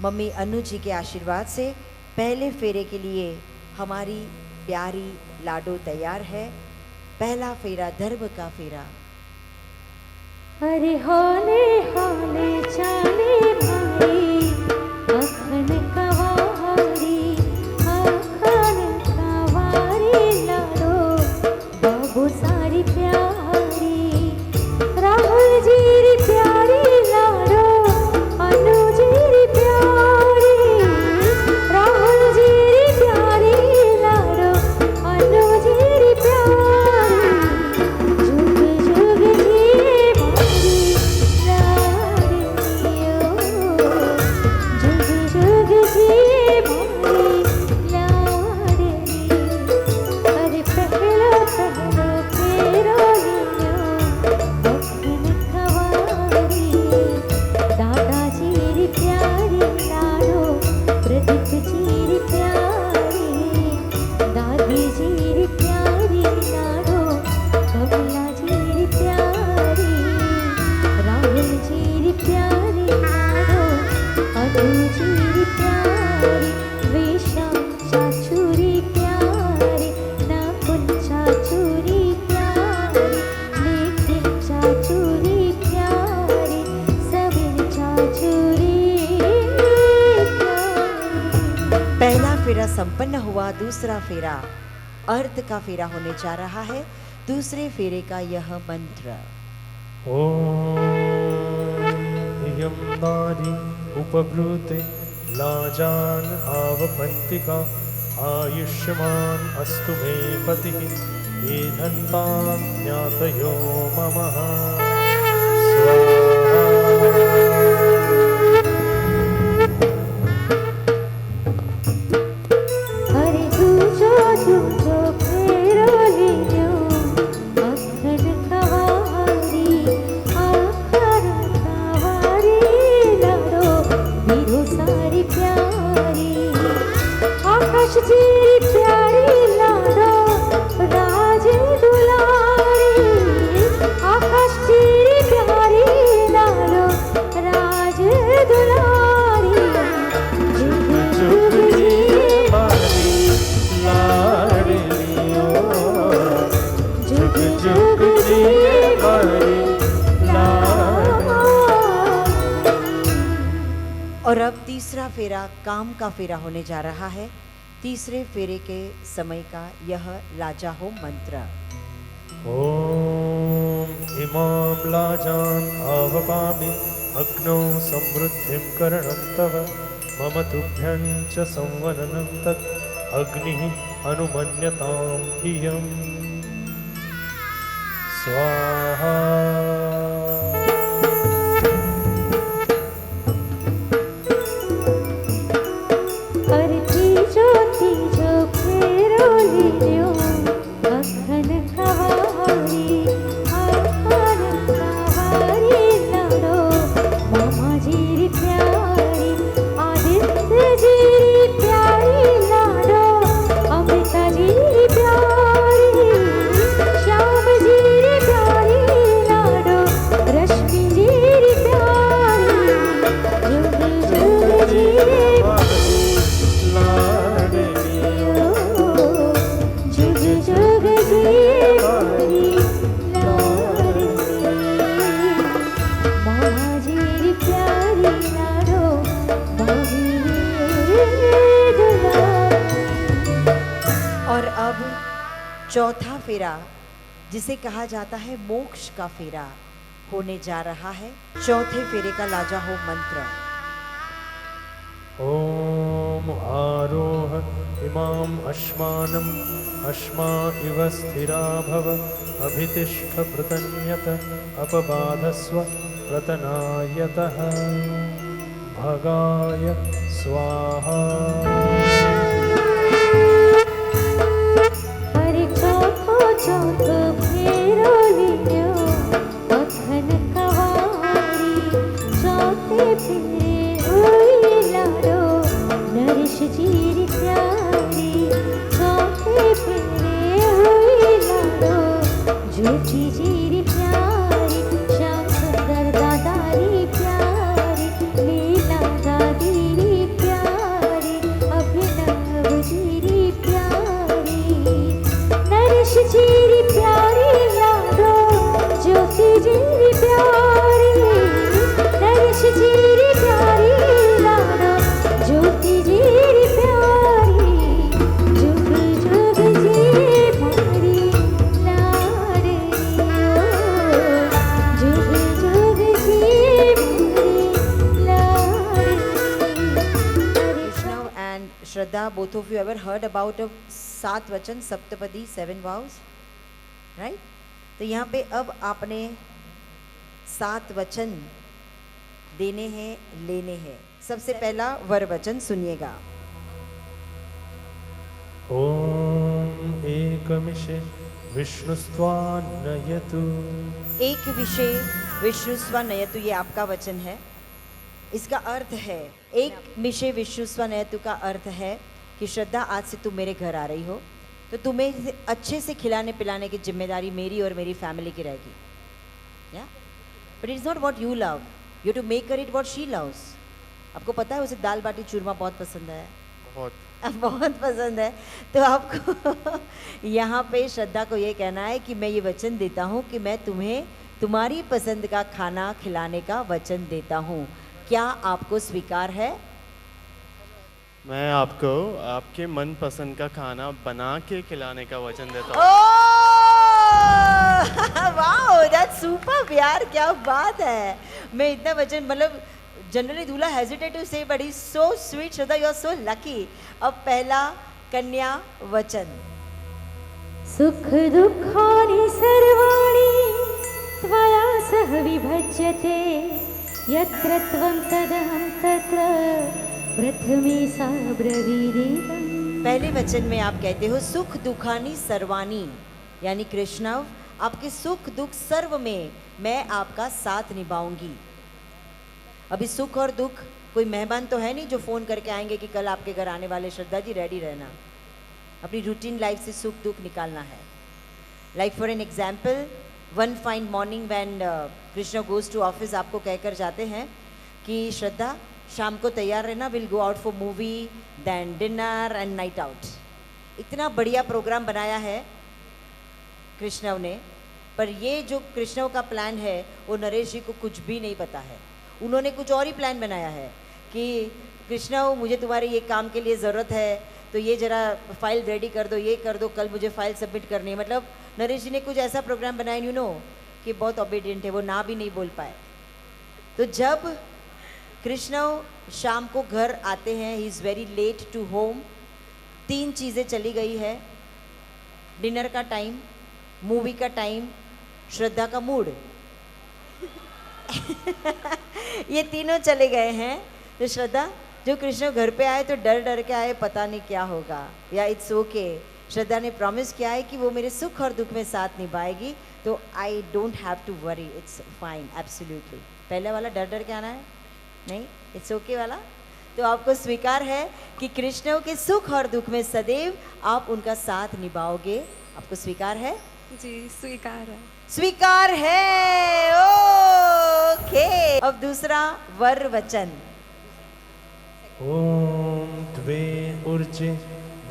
मम्मी अनु जी के आशीर्वाद से पहले फेरे के लिए हमारी प्यारी लाडो तैयार है। पहला फेरा धर्म का फेरा। अरे होले होले चले भाई अखन कवारी, अखन कवारी लाडो बाबू सारी प्यारी, राहुल जी री प्यारी लाडो, अनु संपन्न हुआ दूसरा फेरा, अर्थ का फेरा होने जा रहा है। दूसरे फेरे का यह मंत्र। ओम इयं नारी उपब्रूते लाजान आवपन्तिका आयुष्मान अस्तु मे पतिः एधन्तां ज्ञातयो ममः स्वाहा। अरे दूजो फेरो लियो अखन कवारी आखर कवारी लड़ो वीरो सारी प्यारी आकाश जी प्यारी लाडो राज दुलारी आकाश जी प्यारी लाडो राज दुलारी जुग जुग जी जुग जुग जी और अब तीसरा फेरा काम का फेरा होने जा रहा है। तीसरे फेरे के समय का यह लाजा हो मंत्र। ओम इमां लाजान आवपामि अग्नौ समृद्धिं करणं तव मम तुभ्यं च संवननं तत् अग्निः अनुमन्यतां इयं स्वाहा। अरे तीजो फेरो लियो अखन कवारी आखन कवारी लड़ो मामा जीरी प्यारी आदित्य जीरी प्यारी लड़ो अमृता जीरी प्यारी श्याम जीरी प्यारी लड़ो रश्मि जीरी प्यारी जुग जुग जी जुग जुग जी मामा जी प्यारी लाडो और अब चौथा फेरा, जिसे कहा जाता है मोक्ष का फेरा, होने जा रहा है। चौथे फेरे का लाजा हो मंत्र। ओम आरोह इमाम अश्मानम अश्मा इव स्थिरा भव अभितिष्ठ पृतन्यत अपबाधस्व प्रतनायतः भगाय स्वाहा। अरे चौथो फेरो लियो अखन कवारी चौथे फेरे हुई लाडो नरेश जीरी प्यारी चौथे फेरे हुई लाडो ज्योति जीरी प्यारी श्याम सुंदर दादारी प्यारी लीला दादी प्यारी अभिनव जीरी प्यारी नरेश जीरी प्यारी लाडो ज्योति जीरी प्यारी नरेश जीरी प्यारी लाडो ज्योति जीरी प्यारी जुग जुग जी मारी लाडलियो जुग जुग जी मारी लाडली। Vishnu and Shraddha, both of you ever heard about a सात वचन सप्तपदी, 7 vows, right? तो यहाँ पे अब आपने 7 वचन देने हैं, लेने हैं। सबसे पहला वर वचन सुनिएगा। ओम एकमिषे विष्णुस्त्वान्नयतु। एक विषय विष्णु स्वनयतु, ये आपका वचन है। इसका अर्थ है, एक मिशे विष्णु स्वनयतु का अर्थ है कि श्रद्धा, आज से तुम मेरे घर आ रही हो तो तुम्हें अच्छे से खिलाने पिलाने की जिम्मेदारी मेरी और मेरी फैमिली की रहेगी। या but it's not what you love, you to make her it what she loves. आपको पता है उसे दाल बाटी चूरमा बहुत पसंद है, बहुत पसंद है। तो आपको यहाँ पे श्रद्धा को ये कहना है कि मैं ये वचन देता हूँ कि मैं तुम्हें तुम्हारी पसंद का खाना खिलाने का वचन देता हूँ। क्या आपको स्वीकार है? मैं आपको आपके मनपसंद का खाना बना के खिलाने का वचन देता हूँ। वाओ, दैट्स सुपर यार, क्या बात है। मैं इतना वचन, मतलब जनरली दूल्हा hesitate to say, but he so sweet. Shraddha, you are so lucky. अब पहला कन्या वचन। सुख दुःखानि सर्वाणि त्वया सह विभज्यते, यत्र त्वं तदहं तत्र प्रथमे सा ब्रवीदिदम्। पहले वचन में आप कहते हो सुख दुखानी सर्वाणी, यानी कृष्णव, आपके सुख दुख सर्व में मैं आपका साथ निभाऊंगी। अभी सुख और दुख, कोई मेहमान तो है नहीं जो फोन करके आएंगे कि कल आपके घर आने वाले, श्रद्धा जी रेडी रहना। अपनी रूटीन लाइफ से सुख दुख निकालना है। Like for an example, one fine morning when Krishna goes to office, आपको कहकर जाते हैं कि श्रद्धा शाम को तैयार रहना, will go out for movie, then dinner and night out. इतना बढ़िया प्रोग्राम बनाया है कृष्णव ने, पर ये जो कृष्णव का प्लान है वो नरेश जी को कुछ भी नहीं पता है। उन्होंने कुछ और ही प्लान बनाया है कि कृष्णव, मुझे तुम्हारे ये काम के लिए ज़रूरत है, तो ये जरा फाइल रेडी कर दो, ये कर दो, कल मुझे फाइल सबमिट करनी है। मतलब नरेश जी ने कुछ ऐसा प्रोग्राम बनाया, यू नो, कि बहुत ओबीडियंट है, वो ना भी नहीं बोल पाए। तो जब कृष्णव शाम को घर आते हैं, he is very late to home. 3 चीज़ें चली गई है, डिनर का टाइम, मूवी का टाइम, श्रद्धा का मूड। ये तीनों चले गए हैं। तो श्रद्धा, जो कृष्ण घर पे आए तो डर डर के आए, पता नहीं क्या होगा, या इट्स ओके। श्रद्धा ने प्रॉमिस किया है कि वो मेरे सुख और दुख में साथ निभाएगी, तो I don't have to worry, it's fine, absolutely. पहले वाला डर डर के आना है, नहीं, इट्स ओके वाला। तो आपको स्वीकार है कि कृष्ण के सुख और दुख में सदैव आप उनका साथ निभाओगे। आपको स्वीकार है? जी, स्वीकार है। स्वीकार है, ओके। अब दूसरा वर वचन। ओम द्वे ऊर्जे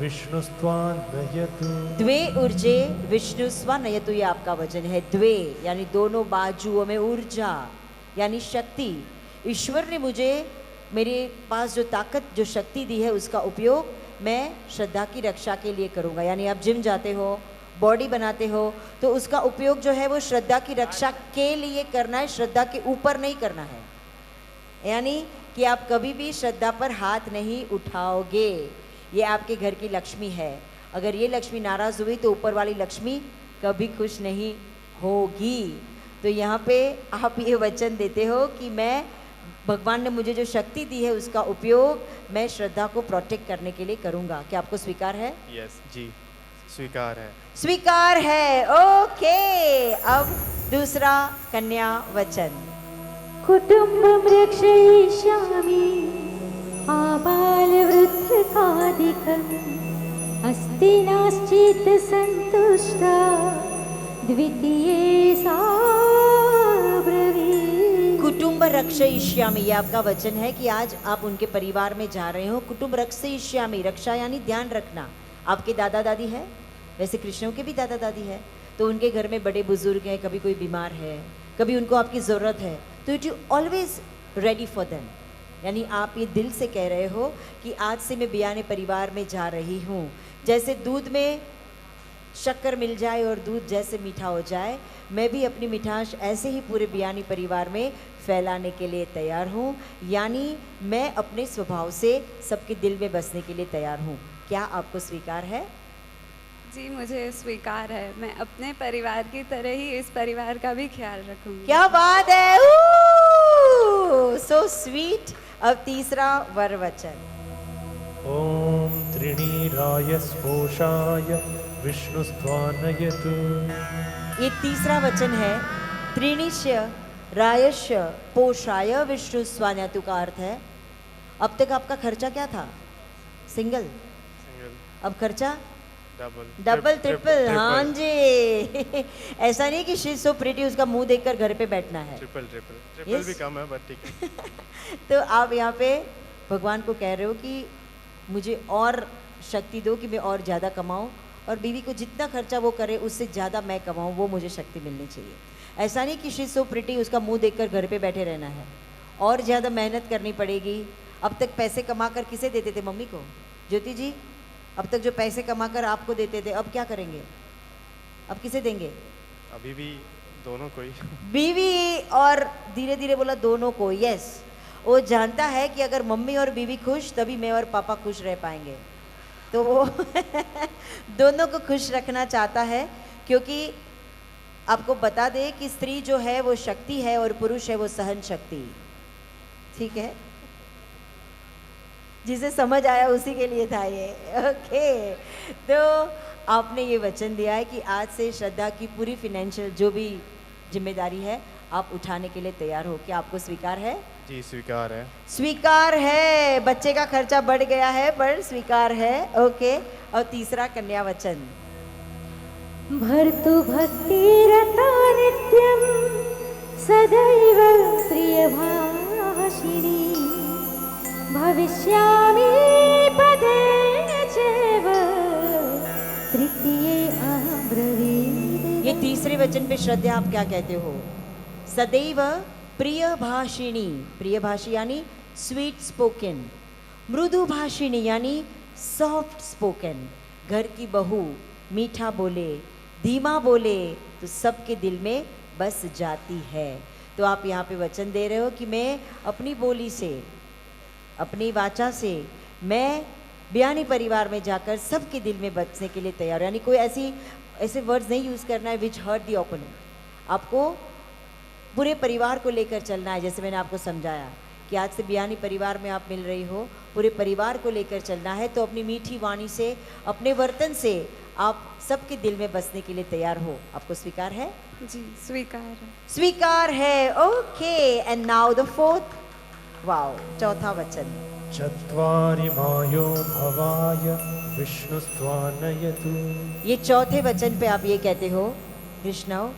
विष्णुस्त्वान्नयतु। द्वे ऊर्जे विष्णु स्वनयतु, ये आपका वचन है। द्वे यानी दोनों बाजुओं में ऊर्जा यानी शक्ति। ईश्वर ने मुझे, मेरे पास जो ताकत, जो शक्ति दी है, उसका उपयोग मैं श्रद्धा की रक्षा के लिए करूँगा। यानी आप जिम जाते हो, बॉडी बनाते हो, तो उसका उपयोग जो है वो श्रद्धा की रक्षा के लिए करना है, श्रद्धा के ऊपर नहीं करना है। यानी कि आप कभी भी श्रद्धा पर हाथ नहीं उठाओगे। ये आपके घर की लक्ष्मी है। अगर ये लक्ष्मी नाराज़ हुई तो ऊपर वाली लक्ष्मी कभी खुश नहीं होगी। तो यहाँ पे आप ये वचन देते हो कि मैं, भगवान ने मुझे जो शक्ति दी है उसका उपयोग मैं श्रद्धा को प्रोटेक्ट करने के लिए करूँगा। क्या आपको स्वीकार है? यस जी, स्वीकार है। स्वीकार है, ओके। अब दूसरा कन्या वचन। कुटुम्बं रक्षयिष्यामि आबालवृद्धकादिकम्, अस्ति नाश्चित् सन्तुष्टा द्वितीये सा ब्रवीत्। कुटुम्ब रक्षयिष्यामि, ये आपका वचन है कि आज आप उनके परिवार में जा रहे हो। कुटुम्ब रक्षयिष्यामि, रक्षा यानी ध्यान रखना। आपके दादा दादी है, वैसे कृष्णों के भी दादा दादी है, तो उनके घर में बड़े बुजुर्ग हैं, कभी कोई बीमार है, कभी उनको आपकी ज़रूरत है, तो it you always ready for them. यानी आप ये दिल से कह रहे हो कि आज से मैं बियाने परिवार में जा रही हूँ। जैसे दूध में शक्कर मिल जाए और दूध जैसे मीठा हो जाए, मैं भी अपनी मिठास ऐसे ही पूरे बियानी परिवार में फैलाने के लिए तैयार हूँ। यानी मैं अपने स्वभाव से सबके दिल में बसने के लिए तैयार हूँ। क्या आपको स्वीकार है? जी, मुझे स्वीकार है। मैं अपने परिवार की तरह ही इस परिवार का भी ख्याल रखूंगी। क्या बात है, सो स्वीट। अब तीसरा वर वचन। ओम त्रिणीराय स्पोषाय विष्णुस्त्वान्नयतु। ये तीसरा वचन है। त्रिणीश्य रायश्य पोषाय विष्णु स्वान्यतु का अर्थ है, अब तक आपका खर्चा क्या था? सिंगल। अब खर्चा डबल ट्रिपल। हाँ जी। ऐसा नहीं कि शी इज सो प्रिटी, उसका मुंह देखकर घर पे बैठना है। ट्रिपल भी कम है, बट ठीक है। तो आप यहाँ पे भगवान को कह रहे हो कि मुझे और शक्ति दो कि मैं और ज़्यादा कमाऊँ, और बीवी को जितना खर्चा वो करे उससे ज़्यादा मैं कमाऊँ, वो मुझे शक्ति मिलनी चाहिए। ऐसा नहीं कि शी इज सो प्रिटी, उसका मुंह देखकर घर पे बैठे रहना है। और ज़्यादा मेहनत करनी पड़ेगी, अब तक पैसे कमा कर किसे देते थे? मम्मी को। ज्योति जी, अब तक जो पैसे कमा कर आपको देते थे, अब क्या करेंगे? अब किसे देंगे? अभी भी दोनों को ही। बीवी और धीरे धीरे बोला दोनों को। यस, वो जानता है कि अगर मम्मी और बीवी खुश तभी मैं और पापा खुश रह पाएंगे, तो वो दोनों को खुश रखना चाहता है। क्योंकि आपको बता दे कि स्त्री जो है वो शक्ति है और पुरुष है वो सहन शक्ति। ठीक है, जिसे समझ आया उसी के लिए था ये। ओके, तो आपने ये वचन दिया है कि आज से श्रद्धा की पूरी फिनेंशियल जो भी जिम्मेदारी है आप उठाने के लिए तैयार हो। क्या आपको स्वीकार है? जी स्वीकार है। स्वीकार है। बच्चे का खर्चा बढ़ गया है पर स्वीकार है। ओके, और तीसरा कन्या वचन। भर्तु भक्तिरता नित्यं सदैव प्रियभाषिणी भविष्यामि पदे चैव तृतीये अहं ब्रवीमि। ये तीसरे वचन पे श्रद्धा आप क्या कहते हो? सदैव प्रिय भाषिणी, प्रिय भाषी यानी स्वीट स्पोकन, मृदु भाषिणी यानी सॉफ्ट स्पोकन। घर की बहू मीठा बोले, धीमा बोले तो सबके दिल में बस जाती है। तो आप यहाँ पे वचन दे रहे हो कि मैं अपनी बोली से, अपनी वाचा से मैं बियानी परिवार में जाकर सबके दिल में बसने के लिए तैयार। यानी कोई ऐसे वर्ड्स नहीं यूज़ करना है विच हर्ट द ओपोनेंट। आपको पूरे परिवार को लेकर चलना है। जैसे मैंने आपको समझाया कि आज से बियानी परिवार में आप मिल रही हो, पूरे परिवार को लेकर चलना है। तो अपनी मीठी वाणी से, अपने वर्तन से आप सबके दिल में बसने के लिए तैयार हो। आपको स्वीकार है? जी स्वीकार है। स्वीकार है। Okay, and now the fourth, wow, चौथा वचन। चत्वारि मायो भवाय विष्णुस्त्वानयतु। ये चौथे वचन पे आप ये कहते हो कृष्ण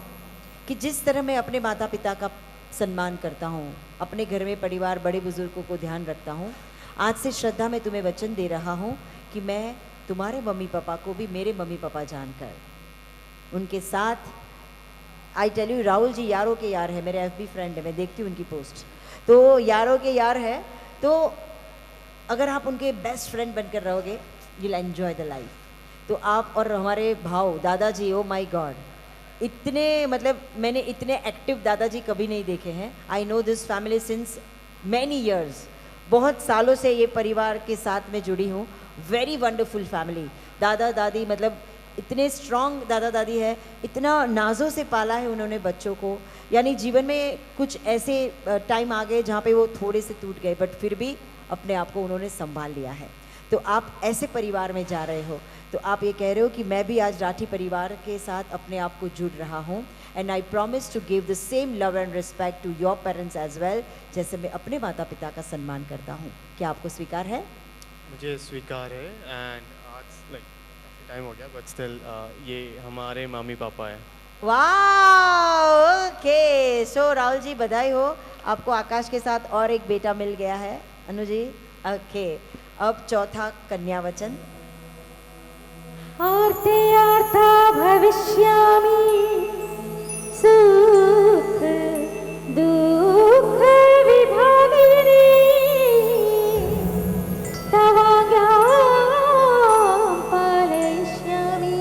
कि जिस तरह मैं अपने माता पिता का सम्मान करता हूँ, अपने घर में परिवार बड़े बुजुर्गों को ध्यान रखता हूँ, आज से श्रद्धा मैं तुम्हें वचन दे रहा हूँ कि मैं तुम्हारे मम्मी पापा को भी मेरे मम्मी पापा जानकर उनके साथ, I tell you, Rahul ji यारों के यार है, मेरे FB फ्रेंड है, मैं देखती हूँ उनकी पोस्ट, तो यारों के यार है। तो अगर आप उनके बेस्ट फ्रेंड बनकर रहोगे, you will enjoy the life. तो आप और हमारे भाव दादाजी, ओ माय गॉड, इतने, मतलब मैंने इतने एक्टिव दादाजी कभी नहीं देखे हैं। I know this family since many years, बहुत सालों से ये परिवार के साथ में जुड़ी हूँ। Very wonderful family. दादा दादी, मतलब इतने स्ट्रॉन्ग दादा दादी है, इतना नाजों से पाला है उन्होंने बच्चों को। यानी जीवन में कुछ ऐसे टाइम आ गए जहाँ पे वो थोड़े से टूट गए, बट फिर भी अपने आप को उन्होंने संभाल लिया है। तो आप ऐसे परिवार में जा रहे हो, तो आप ये कह रहे हो कि मैं भी आज राठी परिवार के साथ अपने आप को जुड़ रहा हूँ, and I promise to give the same love and respect to your parents as well, जैसे मैं अपने माता पिता का सम्मान करता हूँ। क्या आपको स्वीकार है? मुझे स्वीकार है। एंड आज लाइक टाइम हो गया, बट स्टिल ये हमारे मम्मी पापा है। वाह, ओके। सो राहुल जी बधाई हो, आपको आकाश के साथ और एक बेटा मिल गया है। अनु जी, ओके। अब चौथा कन्या वचन। आर्ते आर्ता भविष्यामि सुख दुःख विभागिनी तवाज्ञां पालयिष्यामि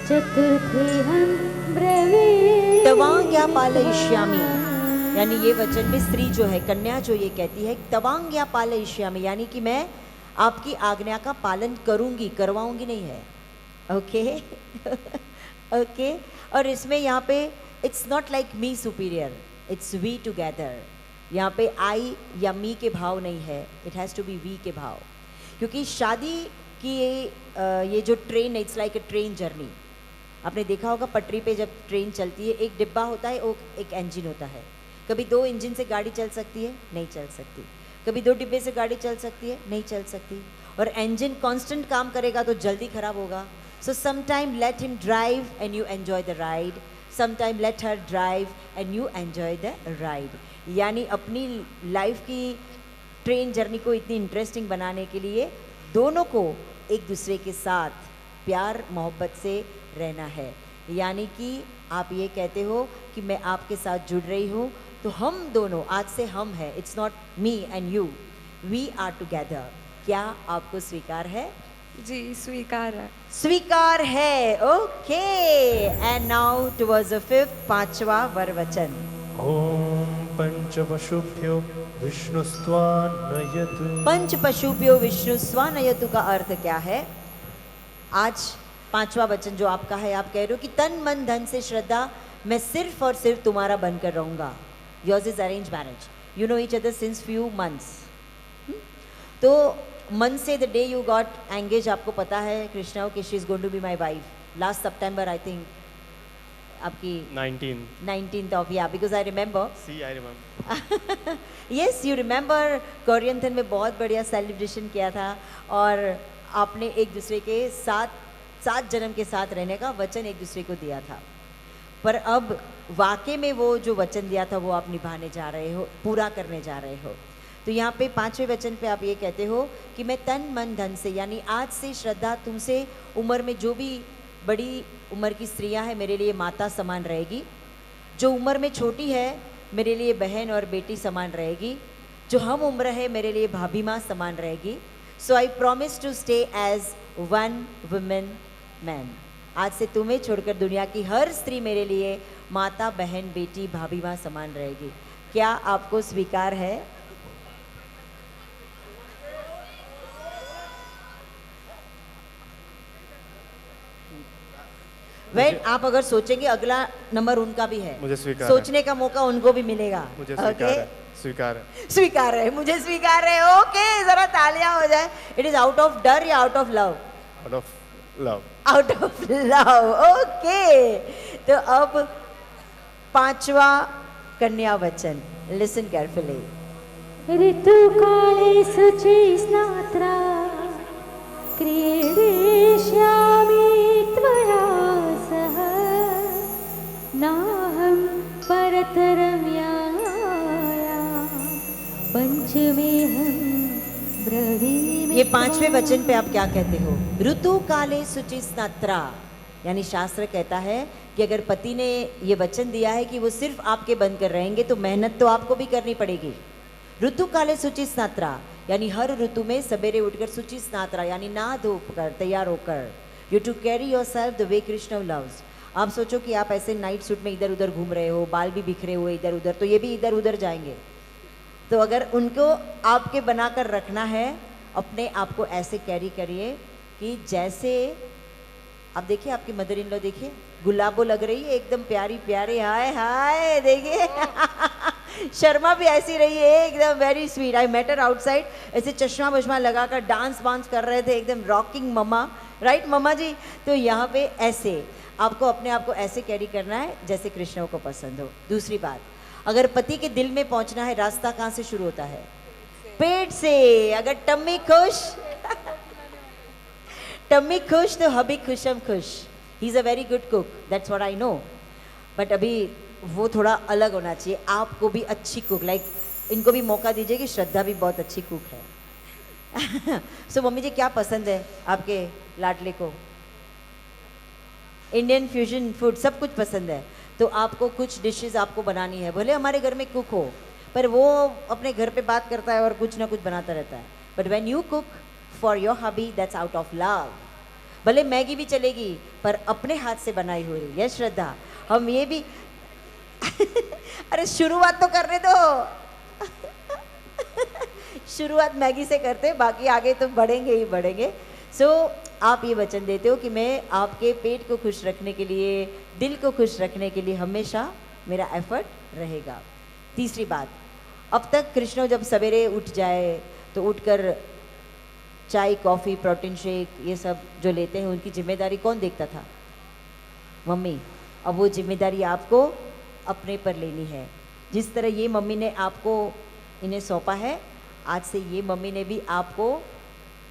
चतुर्थीहं ब्रवीमि। तवाज्ञा पालयिष्यामि, यानी ये वचन में स्त्री जो है, कन्या जो ये कहती है तवाज्ञा पालयिष्यामि, यानी कि मैं आपकी आज्ञा का पालन करूंगी, करवाऊंगी नहीं है। Okay okay. और इसमें यहाँ पे it's not like me superior, it's we together. यहाँ पे आई या मी के भाव नहीं है, it has to be we के भाव। क्योंकि शादी की ये जो ट्रेन है, it's like a train journey. आपने देखा होगा पटरी पे जब ट्रेन चलती है, एक डिब्बा होता है और एक इंजन होता है। कभी 2 इंजन से गाड़ी चल सकती है? नहीं चल सकती। कभी 2 डिब्बे से गाड़ी चल सकती है? नहीं चल सकती। और इंजन कांस्टेंट काम करेगा तो जल्दी खराब होगा। So sometime let him drive and you enjoy the ride, sometime let her drive and you enjoy the ride. यानी अपनी लाइफ की ट्रेन जर्नी को इतनी इंटरेस्टिंग बनाने के लिए दोनों को एक दूसरे के साथ प्यार मोहब्बत से रहना है। यानी कि आप ये कहते हो कि मैं आपके साथ जुड़ रही हूँ, तो हम दोनों आज से हम हैं, it's not me and you, we are together. क्या आपको स्वीकार है? जी स्वीकार है। स्वीकार है, okay. And now towards the fifth, पांचवा वर वचन। ॐ पञ्चपशुभ्यो विष्णुस्त्वान्नयतु। पंच पशुभ्यो विष्णु स्वानयतु का अर्थ क्या है? आज पांचवा वचन जो आपका है, आप कह रहे हो कि तन मन धन से श्रद्धा मैं सिर्फ और सिर्फ तुम्हारा बनकर रहूंगा। Yours is arrange marriage, you know each other since few months. तो मन से the day you got engage, आपको पता है कृष्णा कि she is going to be my wife. Last September I think आपकी 19th ऑफ, या because I remember. See I remember. Yes you remember, कोरियंथन में बहुत बढ़िया सेलिब्रेशन किया था और आपने एक दूसरे के साथ जन्म के साथ रहने का वचन एक दूसरे को दिया था। पर अब वाकई में वो जो वचन दिया था वो आप निभाने जा रहे हो, पूरा करने जा रहे हो। तो यहाँ पे पांचवें वचन पे आप ये कहते हो कि मैं तन मन धन से, यानी आज से श्रद्धा तुमसे उम्र में जो भी बड़ी उम्र की स्त्रियां हैं मेरे लिए माता समान रहेगी, जो उम्र में छोटी है मेरे लिए बहन और बेटी समान रहेगी, जो हम उम्र है मेरे लिए भाभी माँ समान रहेगी। So I promise to stay as one women man. आज से तुम्हें छोड़कर दुनिया की हर स्त्री मेरे लिए माता बहन बेटी भाभी माँ समान रहेगी। क्या आपको स्वीकार है? आप अगर सोचेंगे अगला नंबर उनका भी है, मुझे स्वीकार सोचने का मौका उनको भी मिलेगा। मुझे स्वीकार है। स्वीकार है। स्वीकार है, मुझे स्वीकार है। ओके, जरा तालियां हो जाए। इट इज आउट ऑफ डर या out of love? Out of love. Out of love, okay. तो अब पांचवा कन्या वचन, लिसन केयरफुली। ऋतु काले शुचि स्नात्रा क्रीडिष्यामि त्वया सह नाहं परतरम्याया पंचमेहं ब्रवीमि। ये पांचवें वचन पे आप क्या कहते हो? ऋतु काले शुचि स्नात्रा, यानी शास्त्र कहता है कि अगर पति ने ये वचन दिया है कि वो सिर्फ आपके बनकर रहेंगे तो मेहनत तो आपको भी करनी पड़ेगी। ऋतु काले शुचि स्नात्रा यानी हर ऋतु में सवेरे उठकर शुचि स्नात्रा यानी नहा धोकर तैयार होकर, you to carry yourself the way Krishna loves. आप सोचो कि आप ऐसे नाइट सूट में इधर उधर घूम रहे हो, बाल भी बिखरे हुए इधर उधर, तो ये भी इधर उधर जाएंगे। तो अगर उनको आपके बनाकर रखना है, अपने आप को ऐसे कैरी करिए कि जैसे आप देखिए आपकी मदर इन लॉ देखिए गुलाबो लग रही है, एकदम प्यारी प्यारी। हाय हाय देखिए शर्मा भी ऐसी रही है, एकदम very sweet. I met her outside, ऐसे चश्मा वश्मा लगाकर डांस वांस कर रहे थे, एकदम रॉकिंग मम्मा, राइट मम्मा जी? तो यहाँ पे ऐसे आपको अपने आप को ऐसे कैरी करना है जैसे कृष्ण को पसंद हो। दूसरी बात, अगर पति के दिल में पहुंचना है, रास्ता कहाँ से शुरू होता है? पेट से। अगर टम्मी खुश टम्मी खुश तो हबी खुशम खुश। He is a very good cook, that's what I know. But अभी वो थोड़ा अलग होना चाहिए। आपको भी अच्छी कुक, लाइक इनको भी मौका दीजिए कि श्रद्धा भी बहुत अच्छी कुक है। सो मम्मी जी क्या पसंद है आपके लाडले को? इंडियन फ्यूजन फूड सब कुछ पसंद है। तो आपको कुछ डिशेस आपको बनानी है, भले हमारे घर में कुक हो, पर वो अपने घर पे बात करता है और कुछ ना कुछ बनाता रहता है। But when you cook for your hubby, that's out of love. भले मैगी भी चलेगी पर अपने हाथ से बनाई हुई। यस श्रद्धा, हम ये भी अरे शुरुआत तो करने दो। शुरुआत मैगी से करते, बाकी आगे तो बढ़ेंगे ही बढ़ेंगे। सो आप ये वचन देते हो कि मैं आपके पेट को खुश रखने के लिए, दिल को खुश रखने के लिए हमेशा मेरा एफर्ट रहेगा। तीसरी बात, अब तक कृष्ण जब सवेरे उठ जाए तो उठकर चाय कॉफ़ी प्रोटीन शेक ये सब जो लेते हैं उनकी जिम्मेदारी कौन देखता था? मम्मी। अब वो जिम्मेदारी आपको अपने पर लेनी है। जिस तरह ये मम्मी ने आपको इन्हें सौंपा है, आज से ये मम्मी ने भी आपको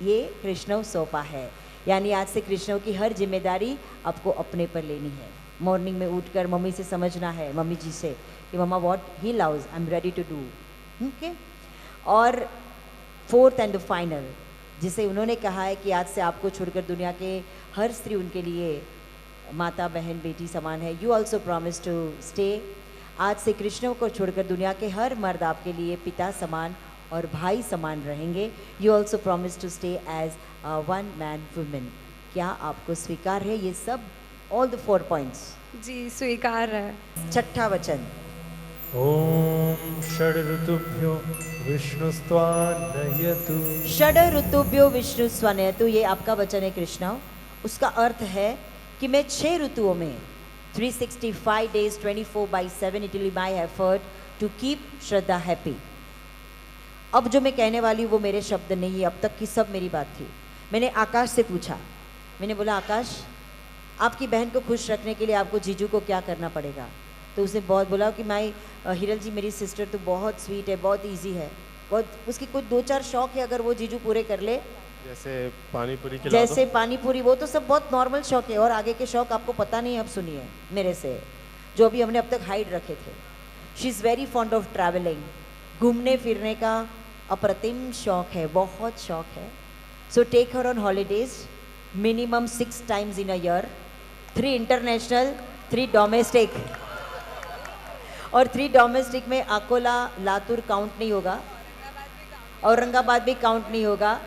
ये कृष्ण सौंपा है। यानी आज से कृष्ण की हर जिम्मेदारी आपको अपने पर लेनी है। मॉर्निंग में उठकर मम्मी से समझना है, मम्मी जी से कि मम्मा what he loves I am ready to do. Okay. और फोर्थ एंड फाइनल, जिसे उन्होंने कहा है कि आज से आपको छोड़कर दुनिया के हर स्त्री उनके लिए माता बहन बेटी समान है। You also promise to stay. आज से कृष्ण को छोड़कर दुनिया के हर मर्द आपके लिए पिता समान और भाई समान रहेंगे. You also promise to stay as one man women. क्या आपको स्वीकार है ये सब, ऑल द 4 पॉइंट्स? जी स्वीकार है. छठा वचन. ॐ षड् ऋतुभ्यो विष्णुस्त्वान्नयतु. षड ऋतुभ्यो विष्णु स्वनयतु, ये आपका वचन है कृष्णा. उसका अर्थ है कि मैं 6 ऋतुओं में 365 days 24/7 it will be my effort to keep Shraddha happy. अब जो मैं कहने वाली हूँ वो मेरे शब्द नहीं है, अब तक की सब मेरी बात थी. मैंने आकाश से पूछा, मैंने बोला आकाश आपकी बहन को खुश रखने के लिए आपको जीजू को क्या करना पड़ेगा? तो उसने बहुत बोला कि माई हिरल जी मेरी सिस्टर तो बहुत स्वीट है, बहुत इजी है, बहुत उसकी कुछ 2-4 शौक है, अगर वो जीजू पूरे कर ले, जैसे पानी पूरी खिला जैसे पानी पूरी, वो तो सब बहुत नॉर्मल शौक है. और आगे के शौक आपको पता नहीं, अब सुनिए मेरे से, जो अभी हमने अब तक हाइड रखे थे. She is very fond of travelling. घूमने फिरने का अप्रतिम शौक है, बहुत शौक है. So take her on holidays minimum 6 times in a year. 3 international, 3 domestic. और 3 डोमेस्टिक में अकोला लातूर काउंट नहीं होगा, औरंगाबाद भी काउंट नहीं होगा.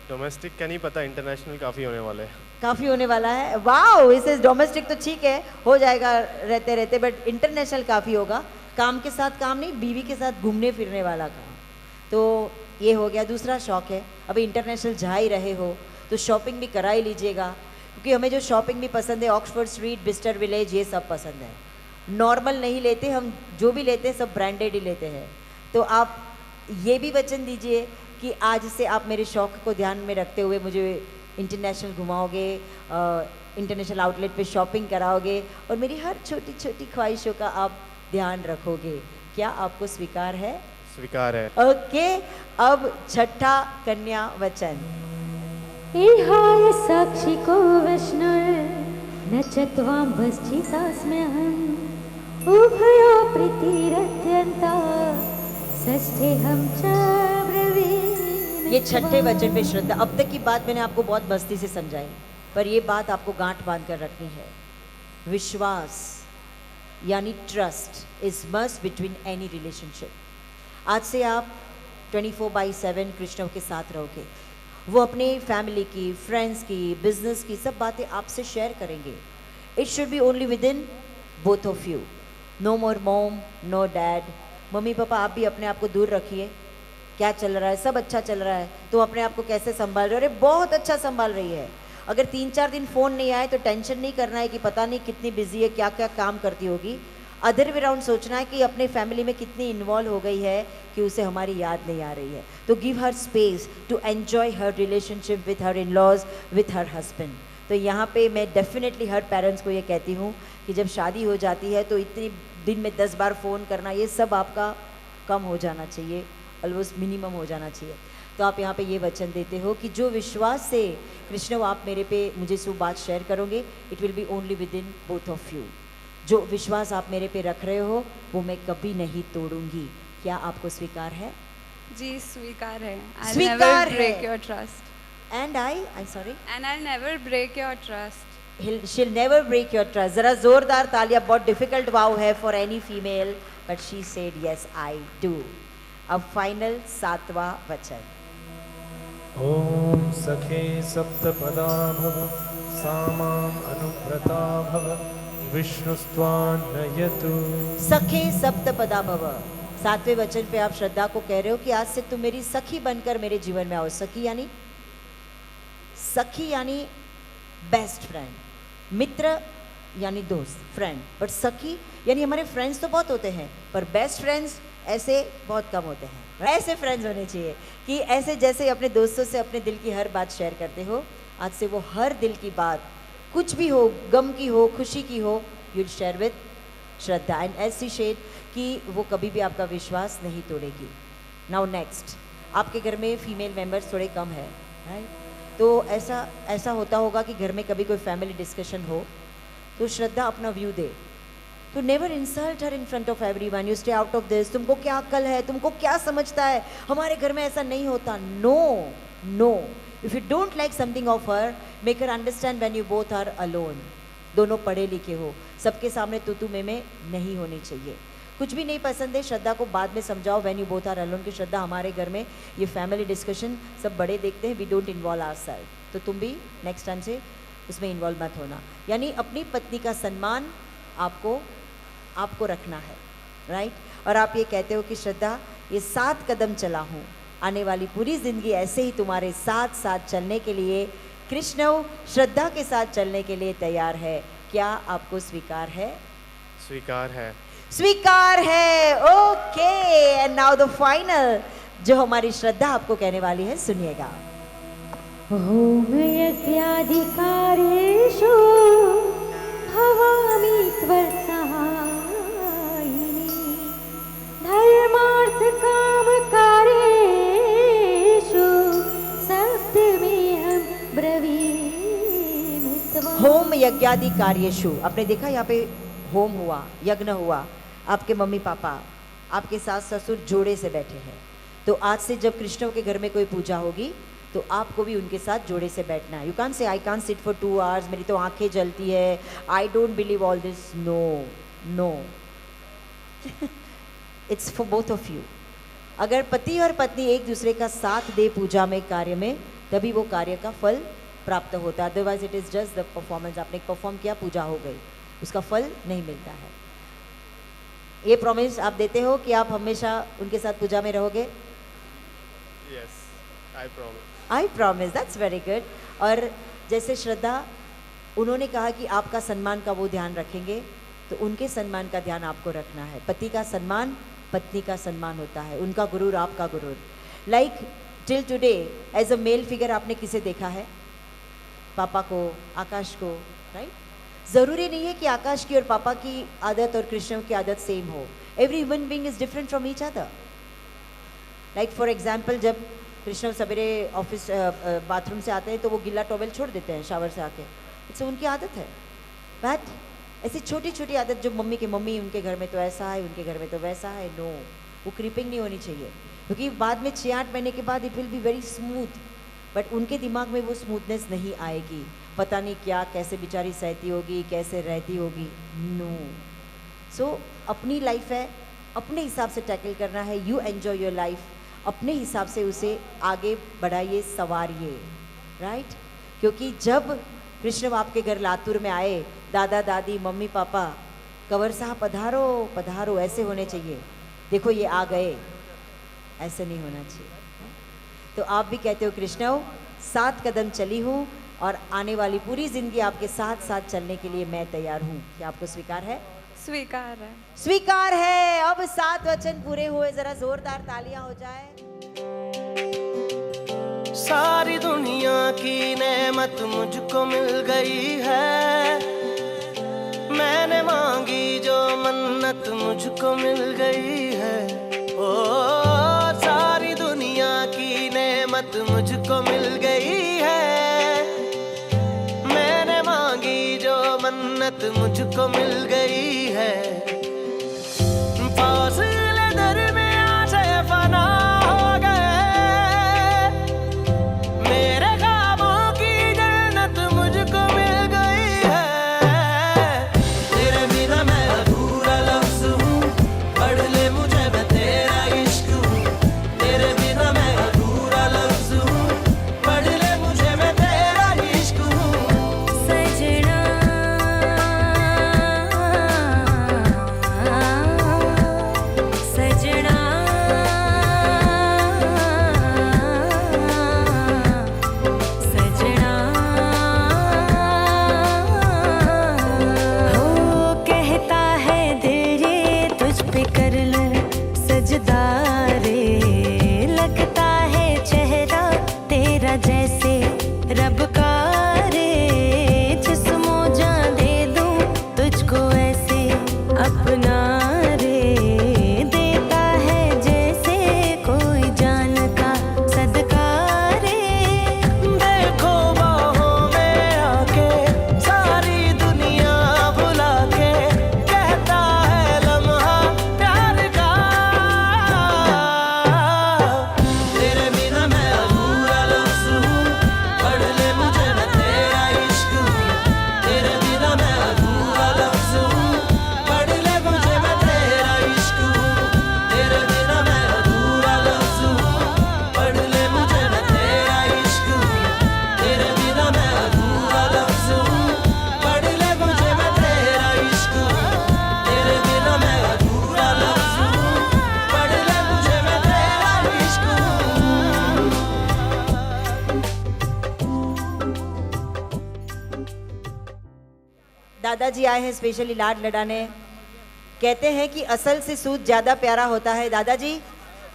डोमेस्टिक का नहीं पता, इंटरनेशनल काफ़ी होने वाले हैं. काफ़ी होने वाला है. वाओ, इसे डोमेस्टिक तो ठीक है, हो जाएगा रहते रहते, बट इंटरनेशनल काफ़ी होगा. काम के साथ काम नहीं, बीवी के साथ घूमने फिरने वाला काम. तो ये हो गया. दूसरा शौक है, अभी इंटरनेशनल जा ही रहे हो तो शॉपिंग भी करा ही लीजिएगा, क्योंकि हमें जो शॉपिंग भी पसंद है, ऑक्सफोर्ड स्ट्रीट, बिस्टर विलेज, ये सब पसंद है. नॉर्मल नहीं लेते हम, जो भी लेते हैं सब ब्रांडेड ही लेते हैं. तो आप ये भी वचन दीजिए कि आज से आप मेरे शौक को ध्यान में रखते हुए मुझे इंटरनेशनल घुमाओगे, इंटरनेशनल आउटलेट पे शॉपिंग कराओगे और मेरी हर छोटी छोटी ख्वाहिशों का आप ध्यान रखोगे. क्या आपको स्वीकार है? स्वीकार है. ओके. अब छठा कन्या वचन. इहाय साक्षी को विष्णु नचत्वां भस्चितास्म्यहम् उभयो प्रीतिरत्यन्ता षष्ठेऽहं च ब्रवीमि. ये छठे वचन पे श्रद्धा. अब तक की बात मैंने आपको बहुत मस्ती से समझाई, पर ये बात आपको गांठ बांध कर रखनी है. विश्वास यानी trust is must between any relationship. आज से आप 24/7 कृष्ण के साथ रहोगे. वो अपने फैमिली की, फ्रेंड्स की, बिजनेस की सब बातें आपसे शेयर करेंगे. It should be only within both of you. No more mom, no dad. मम्मी पापा आप भी अपने आप को दूर रखिए. क्या चल रहा है? सब अच्छा चल रहा है. तुम अपने आप को कैसे संभाल रहे हो? अरे बहुत अच्छा संभाल रही है. अगर 3-4 दिन फ़ोन नहीं आए तो टेंशन नहीं करना है कि पता नहीं कितनी बिजी है, क्या क्या काम करती होगी. अदर वे राउंड सोचना है कि अपने फैमिली में कितनी इन्वॉल्व हो गई है कि उसे हमारी याद नहीं आ रही है. तो give her space to enjoy her relationship with her in laws, with her husband. तो यहाँ पे मैं डेफिनेटली हर पेरेंट्स को ये कहती हूँ कि जब शादी हो जाती है तो इतनी दिन में 10 बार फ़ोन करना, ये सब आपका कम हो जाना चाहिए, ऑलमोस्ट मिनिमम हो जाना चाहिए. तो आप यहाँ पे ये वचन देते हो कि जो विश्वास से कृष्ण आप मेरे पे मुझे सो बात शेयर करोगे, it will be only within both of you. जो विश्वास आप मेरे पे रख रहे हो वो मैं कभी नहीं तोड़ूंगी. क्या आपको स्वीकार है? जी स्वीकार है. I'll स्वीकार never है. break your trust. And I'm sorry. And I'll never break your trust. She'll never break your trust. जरा जोरदार तालियां. बहुत डिफिकल्ट वाव है for any female, but she said yes I do. अब फाइनल 7वां वचन. ॐ सखे सप्तपदा भव सामाम् अनुव्रता भव विष्णुस्त्वान्नयतु. सखे सप्तपदा भव. 7वें वचन पे आप श्रद्धा को कह रहे हो कि आज से तुम मेरी सखी बनकर मेरे जीवन में आओ. सखी यानी बेस्ट फ्रेंड. मित्र यानी दोस्त, फ्रेंड. बट सखी यानी हमारे फ्रेंड्स तो बहुत होते हैं, पर बेस्ट फ्रेंड्स ऐसे बहुत कम होते हैं. ऐसे फ्रेंड्स होने चाहिए कि ऐसे जैसे अपने दोस्तों से अपने दिल की हर बात शेयर करते हो, आज से वो हर दिल की बात, कुछ भी हो, गम की हो, खुशी की हो, you share with Shraddha. And ऐसी शेड कि वो कभी भी आपका विश्वास नहीं तोड़ेगी. नाउ नेक्स्ट, आपके घर में फीमेल मेंबर्स थोड़े कम है, राइट? तो ऐसा होता होगा कि घर में कभी कोई फैमिली डिस्कशन हो तो श्रद्धा अपना व्यू दे. तो never insult her in front of everyone. You stay out of this. तुमको क्या अक्ल है? तुमको क्या समझता है? हमारे घर में ऐसा नहीं होता. No. If you don't like something of her, make her understand when you both are alone. दोनों पढ़े लिखे हो, सबके सामने तू में नहीं होनी चाहिए. कुछ भी नहीं पसंद है, श्रद्धा को बाद में समझाओ when you both are alone, कि श्रद्धा हमारे घर में ये फैमिली डिस्कशन सब बड़े देखते हैं, वी डोंट इन्वॉल्व आवरसेल्फ, तो तुम भी नेक्स्ट टाइम से उसमें इन्वॉल्व मत होना। यानी अपनी पत्नी का सम्मान आपको रखना है, राइट। और आप ये कहते हो कि श्रद्धा ये 7 कदम चला हूँ, आने वाली पूरी ज़िंदगी ऐसे ही तुम्हारे साथ साथ चलने के लिए कृष्ण श्रद्धा के साथ चलने के लिए तैयार है। क्या आपको स्वीकार है? स्वीकार है। स्वीकार है, okay. And now the final जो हमारी श्रद्धा आपको कहने वाली है, सुनिएगा। होम यज्ञाधिकारेषु भवामि त्वत्सहायिनी, धर्मार्थ काम कार्येषु सत्यमेहं ब्रवीमि त्वम्। होम यज्ञादि कार्येषु, आपने देखा यहाँ पे होम हुआ, यज्ञ हुआ, आपके मम्मी पापा, आपके सास ससुर जोड़े से बैठे हैं। तो आज से जब कृष्ण के घर में कोई पूजा होगी तो आपको भी उनके साथ जोड़े से बैठना है। You can say I can sit for 2 hours, मेरी तो आंखें जलती है, I don't believe all this. No no, it's for both of you. अगर पति और पत्नी एक दूसरे का साथ दे पूजा में, कार्य में, तभी वो कार्य का फल प्राप्त होता है। Otherwise it is just the performance. आपने परफॉर्म किया, पूजा हो गई, उसका फल नहीं मिलता है। ये प्रॉमिस आप देते हो कि आप हमेशा उनके साथ पूजा में रहोगे? Yes, I promise. I promise, that's very good. और जैसे श्रद्धा उन्होंने कहा कि आपका सम्मान का वो ध्यान रखेंगे, तो उनके सम्मान का ध्यान आपको रखना है। पति का सम्मान पत्नी का सम्मान होता है, उनका गुरूर आपका गुरूर। Like till today as a male figure आपने किसे देखा है? पापा को, आकाश को, राइट। ज़रूरी नहीं है कि आकाश की और पापा की आदत और कृष्ण की आदत सेम हो। Every human being is different from each other. Like for example, जब कृष्ण सवेरे ऑफिस बाथरूम से आते हैं तो वो गीला टॉवेल छोड़ देते हैं शावर से आके, इससे उनकी आदत है। बट ऐसी छोटी छोटी आदत जो मम्मी की मम्मी उनके घर में तो ऐसा है, उनके घर में तो वैसा है, नो, वो क्रीपिंग नहीं होनी चाहिए, क्योंकि बाद में 6-8 महीने के बाद it will be very smooth, but उनके दिमाग में वो स्मूथनेस नहीं आएगी। पता नहीं क्या, कैसे बेचारी सहती होगी, कैसे रहती होगी, नो। सो अपनी लाइफ है, अपने हिसाब से टैकल करना है। यू एन्जॉय योर लाइफ, अपने हिसाब से उसे आगे बढ़ाइए, संवारिए, राइट। क्योंकि जब कृष्ण आपके घर लातूर में आए, दादा दादी मम्मी पापा, कंवर साहब पधारो पधारो, ऐसे होने चाहिए। देखो ये आ गए, ऐसे नहीं होना चाहिए। तो आप भी कहते हो कृष्ण 7 कदम चली हूँ और आने वाली पूरी जिंदगी आपके साथ साथ चलने के लिए मैं तैयार हूँ। क्या आपको स्वीकार है? स्वीकार है। स्वीकार है। अब 7 वचन पूरे हुए, जरा जोरदार तालियां हो जाए। सारी दुनिया की नेमत मुझको मिल गई है, मैंने मांगी जो मन्नत मुझको मिल गई है। ओ सारी दुनिया की नेमत मुझको मिल गई है, मैंने मांगी जो मन्नत मुझको मिल गई है। फासिले दरमियां से फना हो गए, मेरे ख्वाबों की जन्नत मुझको मिल गई है। तेरे बिना मैं अधूरा लफ्ज़ हूँ, पढ़ ले मुझे मैं तेरा इश्क हूँ। तेरे बिना मैं अधूरा लफ्ज़ हूँ, पढ़ ले मुझे मैं तेरा इश्क हूँ। सजना सजना सजना हो कहता है दिल ये तुझ पे कर लूं सजदा रे, लगता है चेहरा तेरा जैसे रब का रे, जिस्मो जान दे दूं तुझको ऐसे अपना रे, देता है जैसे कोई जान का सदका रे। देखो बाहों में आके सारी दुनिया भुला के, कहता है लम्हा प्यार का, दादाजी आए हैं स्पेशली लाड लड़ाने। कहते हैं कि असल से सूद ज़्यादा प्यारा होता है। दादाजी,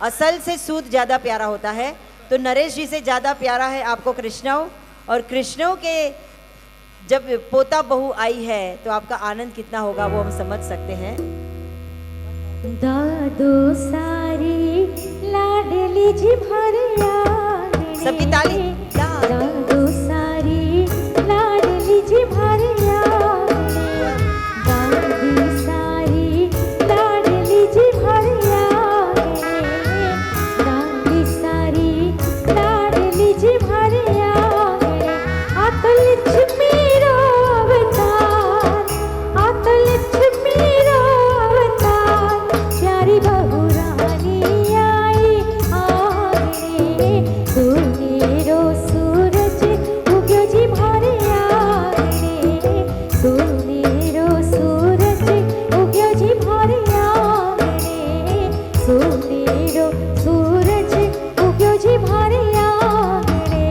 असल से सूद ज़्यादा प्यारा होता है, तो नरेश जी से ज़्यादा प्यारा है आपको कृष्णव, और कृष्णव के जब पोता बहू आई है तो आपका आनंद कितना होगा वो हम समझ सकते हैं। दादो सारी लाडली जी भरिया, सबकी ताली। दादो सारी लाडली जी भरिया, दादी सारी लाडली जी भरिया, दादी सारी लाडली जी भरिया, आता लक्ष्मी रो अवतार, आता लक्ष्मी रो अवतार, प्यारी बहू रानी आई आगरे, सुनेरो सूरज उग्यो जी भारे आगरे, सुनेरो सूरज उग्यो जी भारे आगरे, सुनेरो सूरज उग्यो जी भारे आगरे।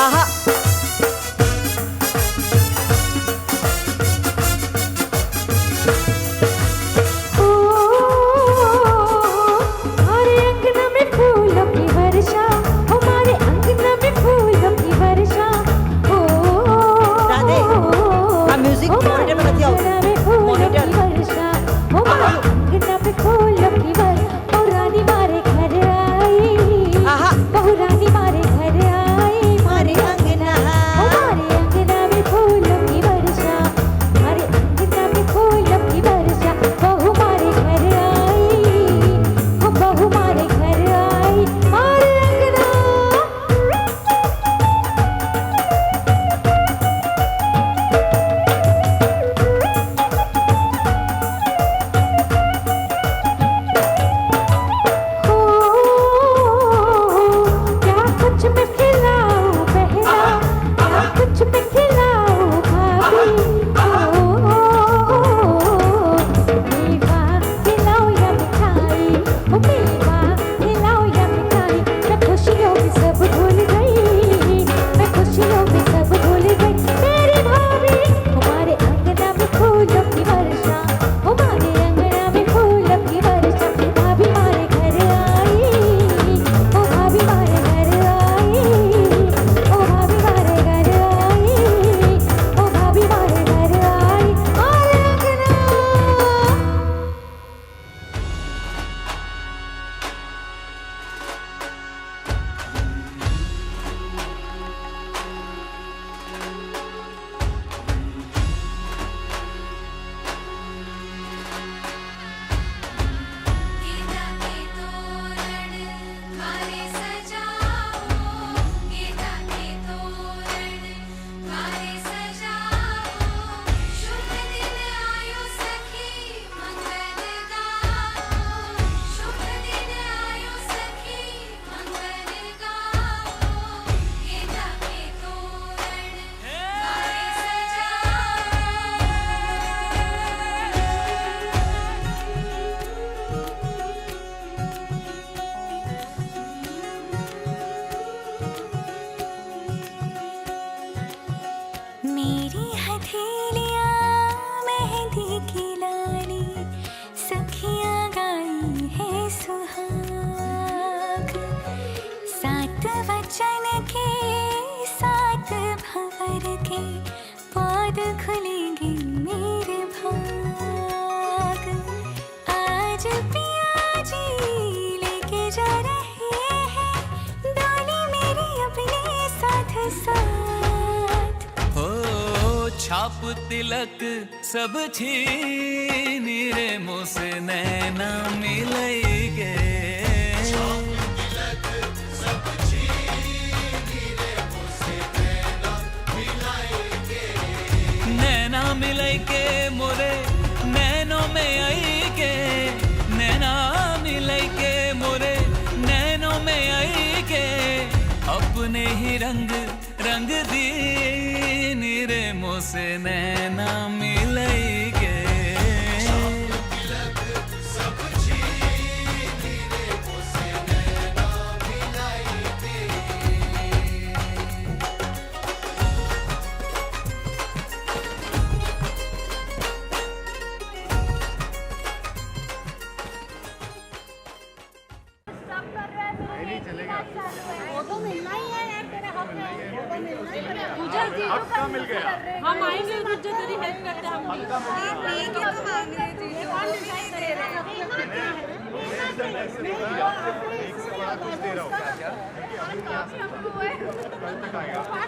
आहा, हमारे अंगना में फूलों की वर्षा, हमारे अंगना में फूलों की वर्षा, राधे, हाँ, म्यूजिक मॉनिटर में मत आओ। मॉनिटर। वर्षा, हमारे अंगना में फूलों की वर्षा, और रानी मारे घर आई, आहा, बहु रानी मारे घर आई, हमारे अंगना, हमारे अंगना में फूलों की वर्षा, हमारे अंगना में फूलों की वर्षा, बहु मारे घर आई, हो बहु मारे घर आई, हमारे अंगना। क्या कुछ मैं खिलाऊं बहना, क्या कुछ मैं खिलाऊं भाभी, मेवा खिलाओ या मिठाई, मेवा खिलाओ या मिठाई, मैं खुशियों में सब भूल गई, मैं खुशियों में सब भूल गई, मेरी भाभी। हमारे अंगना में फूलों की वर्षा, हमारे अंगना में फूलों की वर्षा, भाभी मारे घर आई, ओ भाभी मारे घर आई, ओ भाभी मारे घर आई, ओ भाभी मारे घर आई, हमारे अंगना। गीता के तोरण द्वारे सजाओ, गीता के तोरण द्वारे सजाओ, शुभ दिन आयो सखी मंगल गाओ, शुभ दिन आयो सखी मंगल गाओ, गीता के तोरण द्वारे सजाओ। मेरी हथेलियाँ मेहंदी की लाड़ी, सखियाँ गाई है सुहाग, सात वचन के सात भंवर के, पौध खुलेंगे मेरे भाग, आज पिया जी लेके जा रहे हैं, डोली मेरी अपने साथ साथ, हो छाप तिलक सब छीन रे मुँह से नैना मिलेगे, नैना मिले के मोरे नैनों में आई के, नैना मिले के मोरे नैनों में आई के, अपने ही रंग रंग दी रे मुँह से नैना मिले के, हक्का मिल गया। हम आएंगे गुज्जर तेरी हेल्प करते हैं।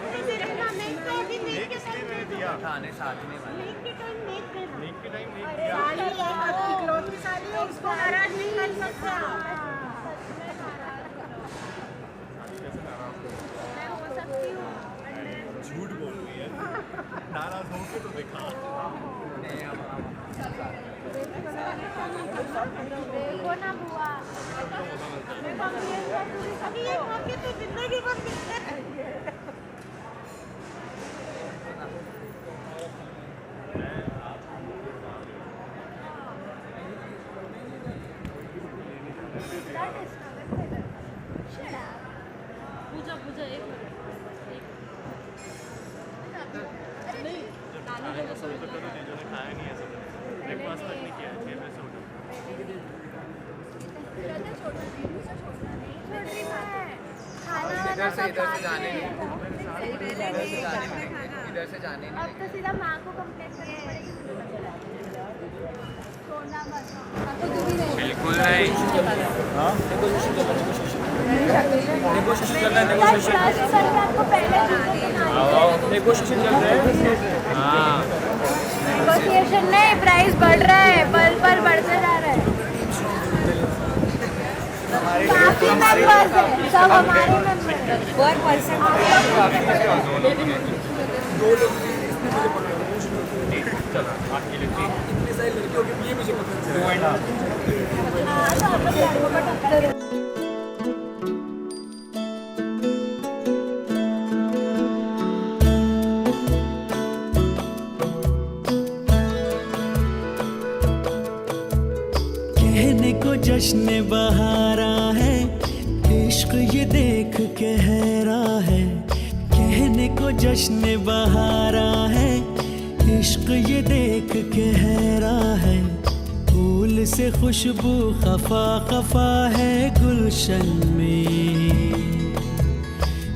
कुछ दे रहा हूँ इसलिए मैंने दिया खाने साथ में नीक के टाइम नीक दिया उसको नाराज नहीं कर सकता। झूठ बोल रही है नाराज होके तो दिखा देखो ना बुआ अभी ये मौके तो जिंदगी भर मिलते रहेंगे। पूजा पूजा एक खाया नहीं है सब ब्रेकफास्ट तक नहीं किया है 6 बजे से उठा इधर से जाने नहीं इधर से जाने नहीं अब तो सीधा माँ को कंप्लेंट करनी पड़ेगी। बिल्कुल नहीं नेगोशिएशन चल रहा है। नेगोशिएशन चल रहा है। हाँ नेगोशिएशन नहीं, प्राइस बढ़ रहा है, पल पल बढ़ते जा रहा है। काफी मेंबर्स हैं, सब हमारे मेंबर्स हैं। 1% कहने को जश्न बहारा है, इश्क ये देख के हैरा है। कहने को जश्न बहारा है, इश्क ये देख के हैरा है। फूल से खुशबू खफा खफा है गुलशन में,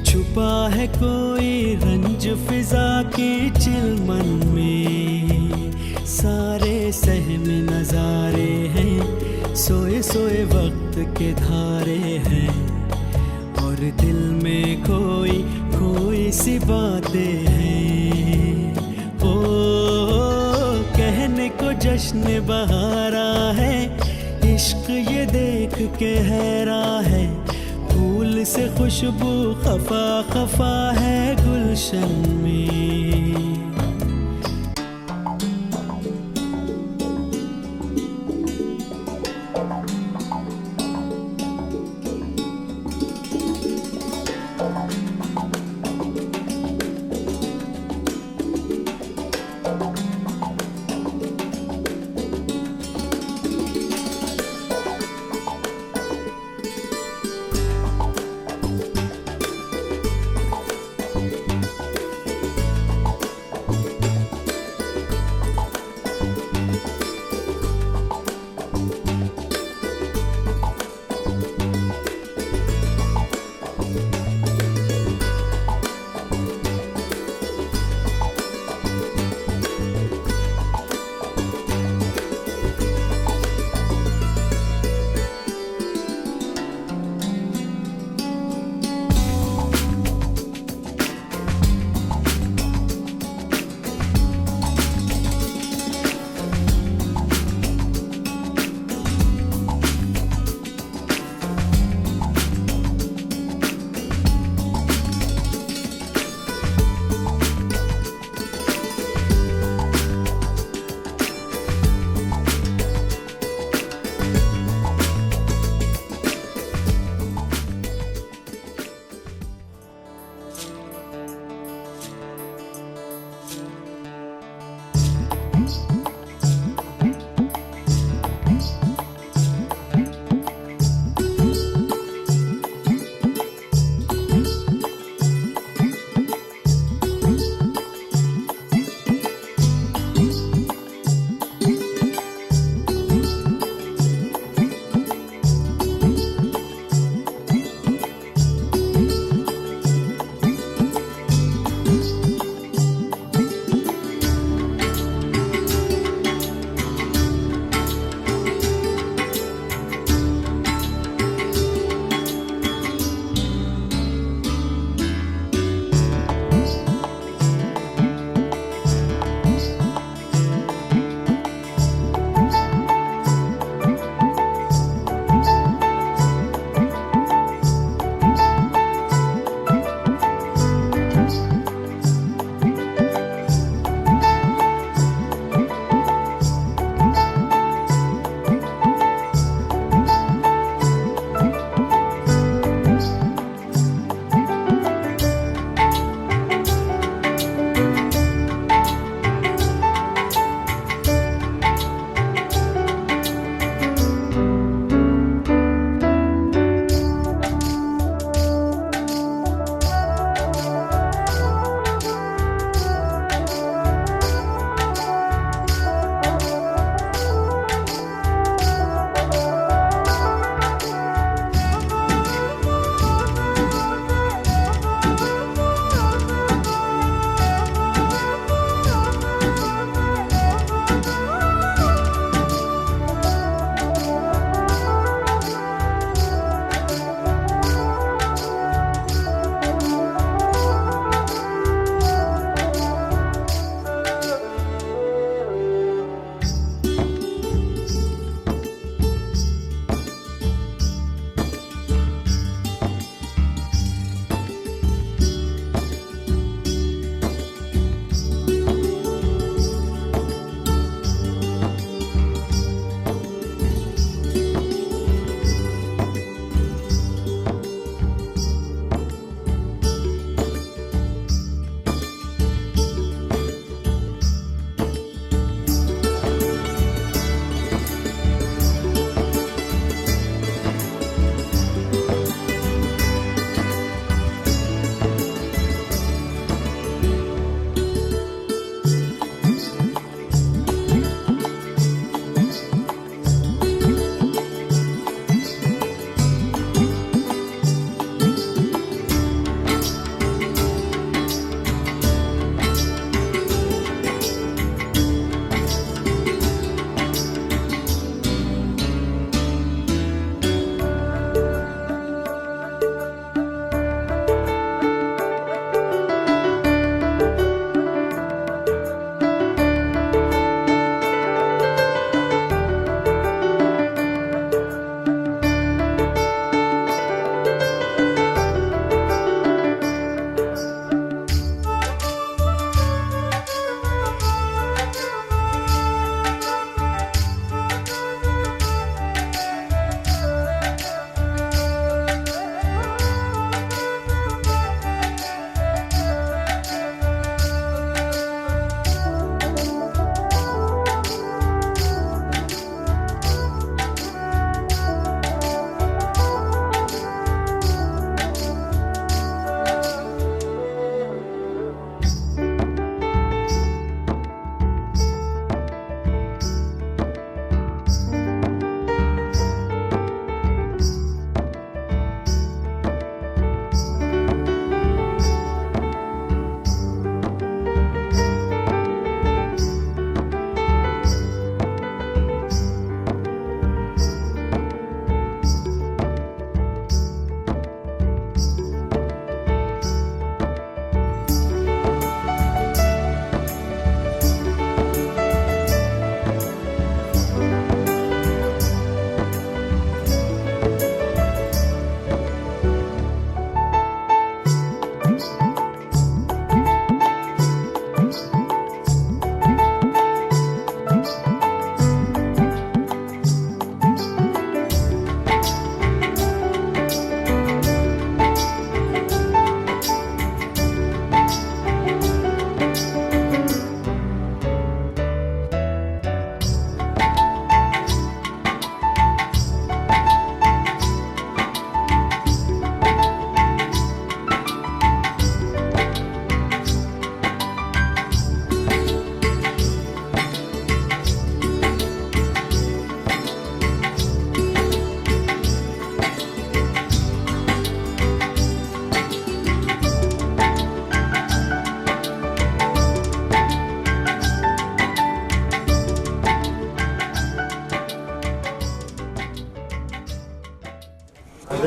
छुपा है कोई रंज फिजा के चिलमन में। सारे सहम नजारे हैं, सोए सोए वक्त के धारे हैं, और दिल में कोई कोई सी बातें हैं। ओ कहने को जश्न बहारा है, इश्क ये देख के हैरा है। फूल से खुशबू खफा खफा है गुलशन में।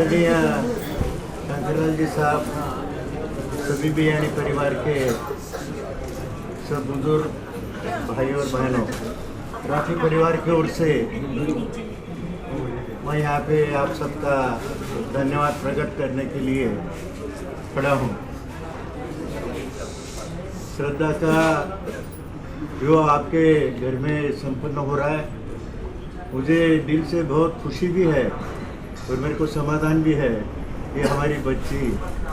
आदरणीय शंकरलाल जी साहब, सभी बियानी परिवार के सब बुजुर्ग भाई और बहनों, राठी परिवार की ओर से मैं यहाँ पे आप सबका धन्यवाद प्रकट करने के लिए खड़ा हूँ। श्रद्धा का विवाह आपके घर में संपन्न हो रहा है। मुझे दिल से बहुत खुशी भी है और मेरे को समाधान भी है कि हमारी बच्ची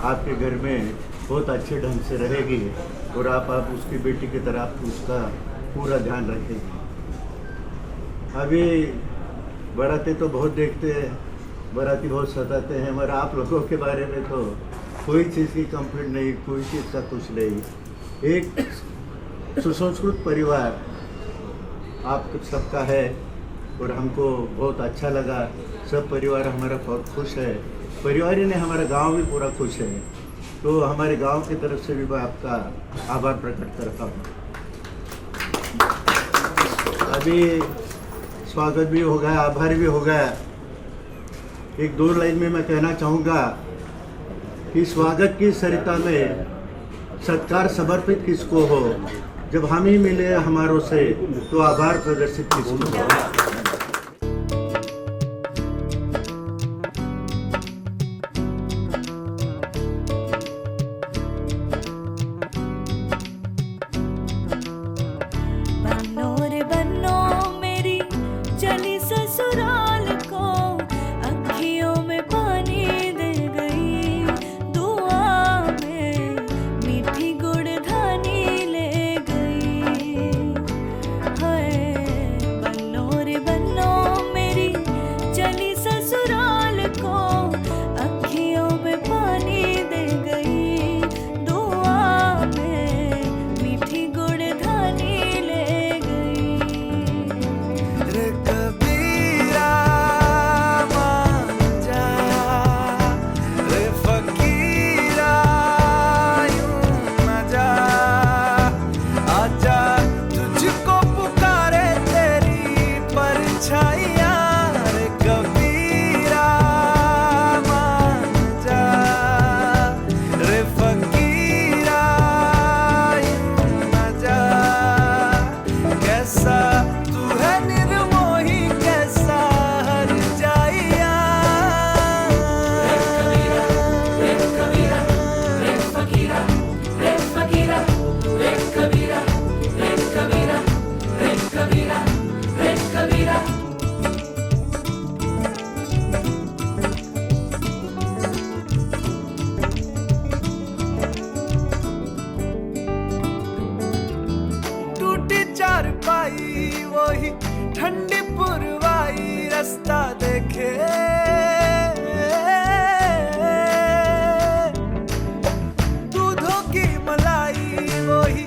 आपके घर में बहुत अच्छे ढंग से रहेगी और आप उसकी बेटी की तरह उसका पूरा ध्यान रखेंगे। अभी बाराती तो बहुत देखते हैं, बाराती बहुत सताते हैं, मगर आप लोगों के बारे में तो कोई चीज़ की कंप्लेंट नहीं, कोई चीज़ का कुछ नहीं। एक सुसंस्कृत परिवार आप सबका है और हमको बहुत अच्छा लगा। सब परिवार हमारा बहुत खुश है, परिवार ही नहीं हमारा गांव भी पूरा खुश है। तो हमारे गांव की तरफ से भी मैं आपका आभार प्रकट करता हूँ। अभी स्वागत भी हो गया, आभार भी हो गया। एक दो लाइन में मैं कहना चाहूँगा कि स्वागत की सरिता में सत्कार समर्पित किसको हो, जब हम ही मिले हमारों से तो आभार प्रदर्शित किसको हो। वही ठंडी पुरवाई रास्ता देखे, दूधों की मलाई वही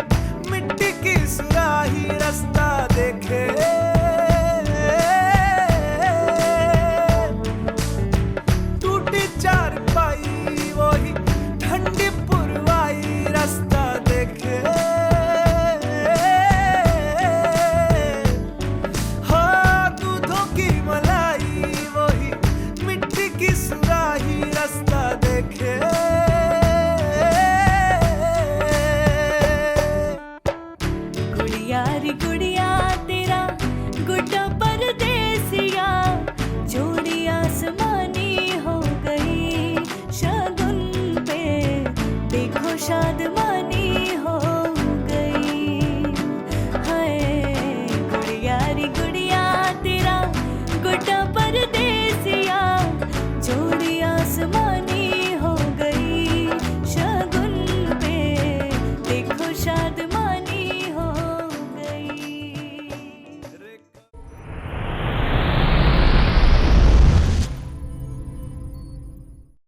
मिट्टी की सुराही रास्ता देखे, टूटी चारपाई वही ठंडी पुरवाई रास्ता देखे, गुड़िया रे गुड़िया तेरा गुड्डा परदेसिया, जोड़ी आसमानी हो गई शगुन पे, देखो शादमानी हो गई। हाय गुड़िया रे गुड़िया तेरा गुड्डा परदेसिया, जोड़ी आसमानी हो गई शगुन पे, देखो शाद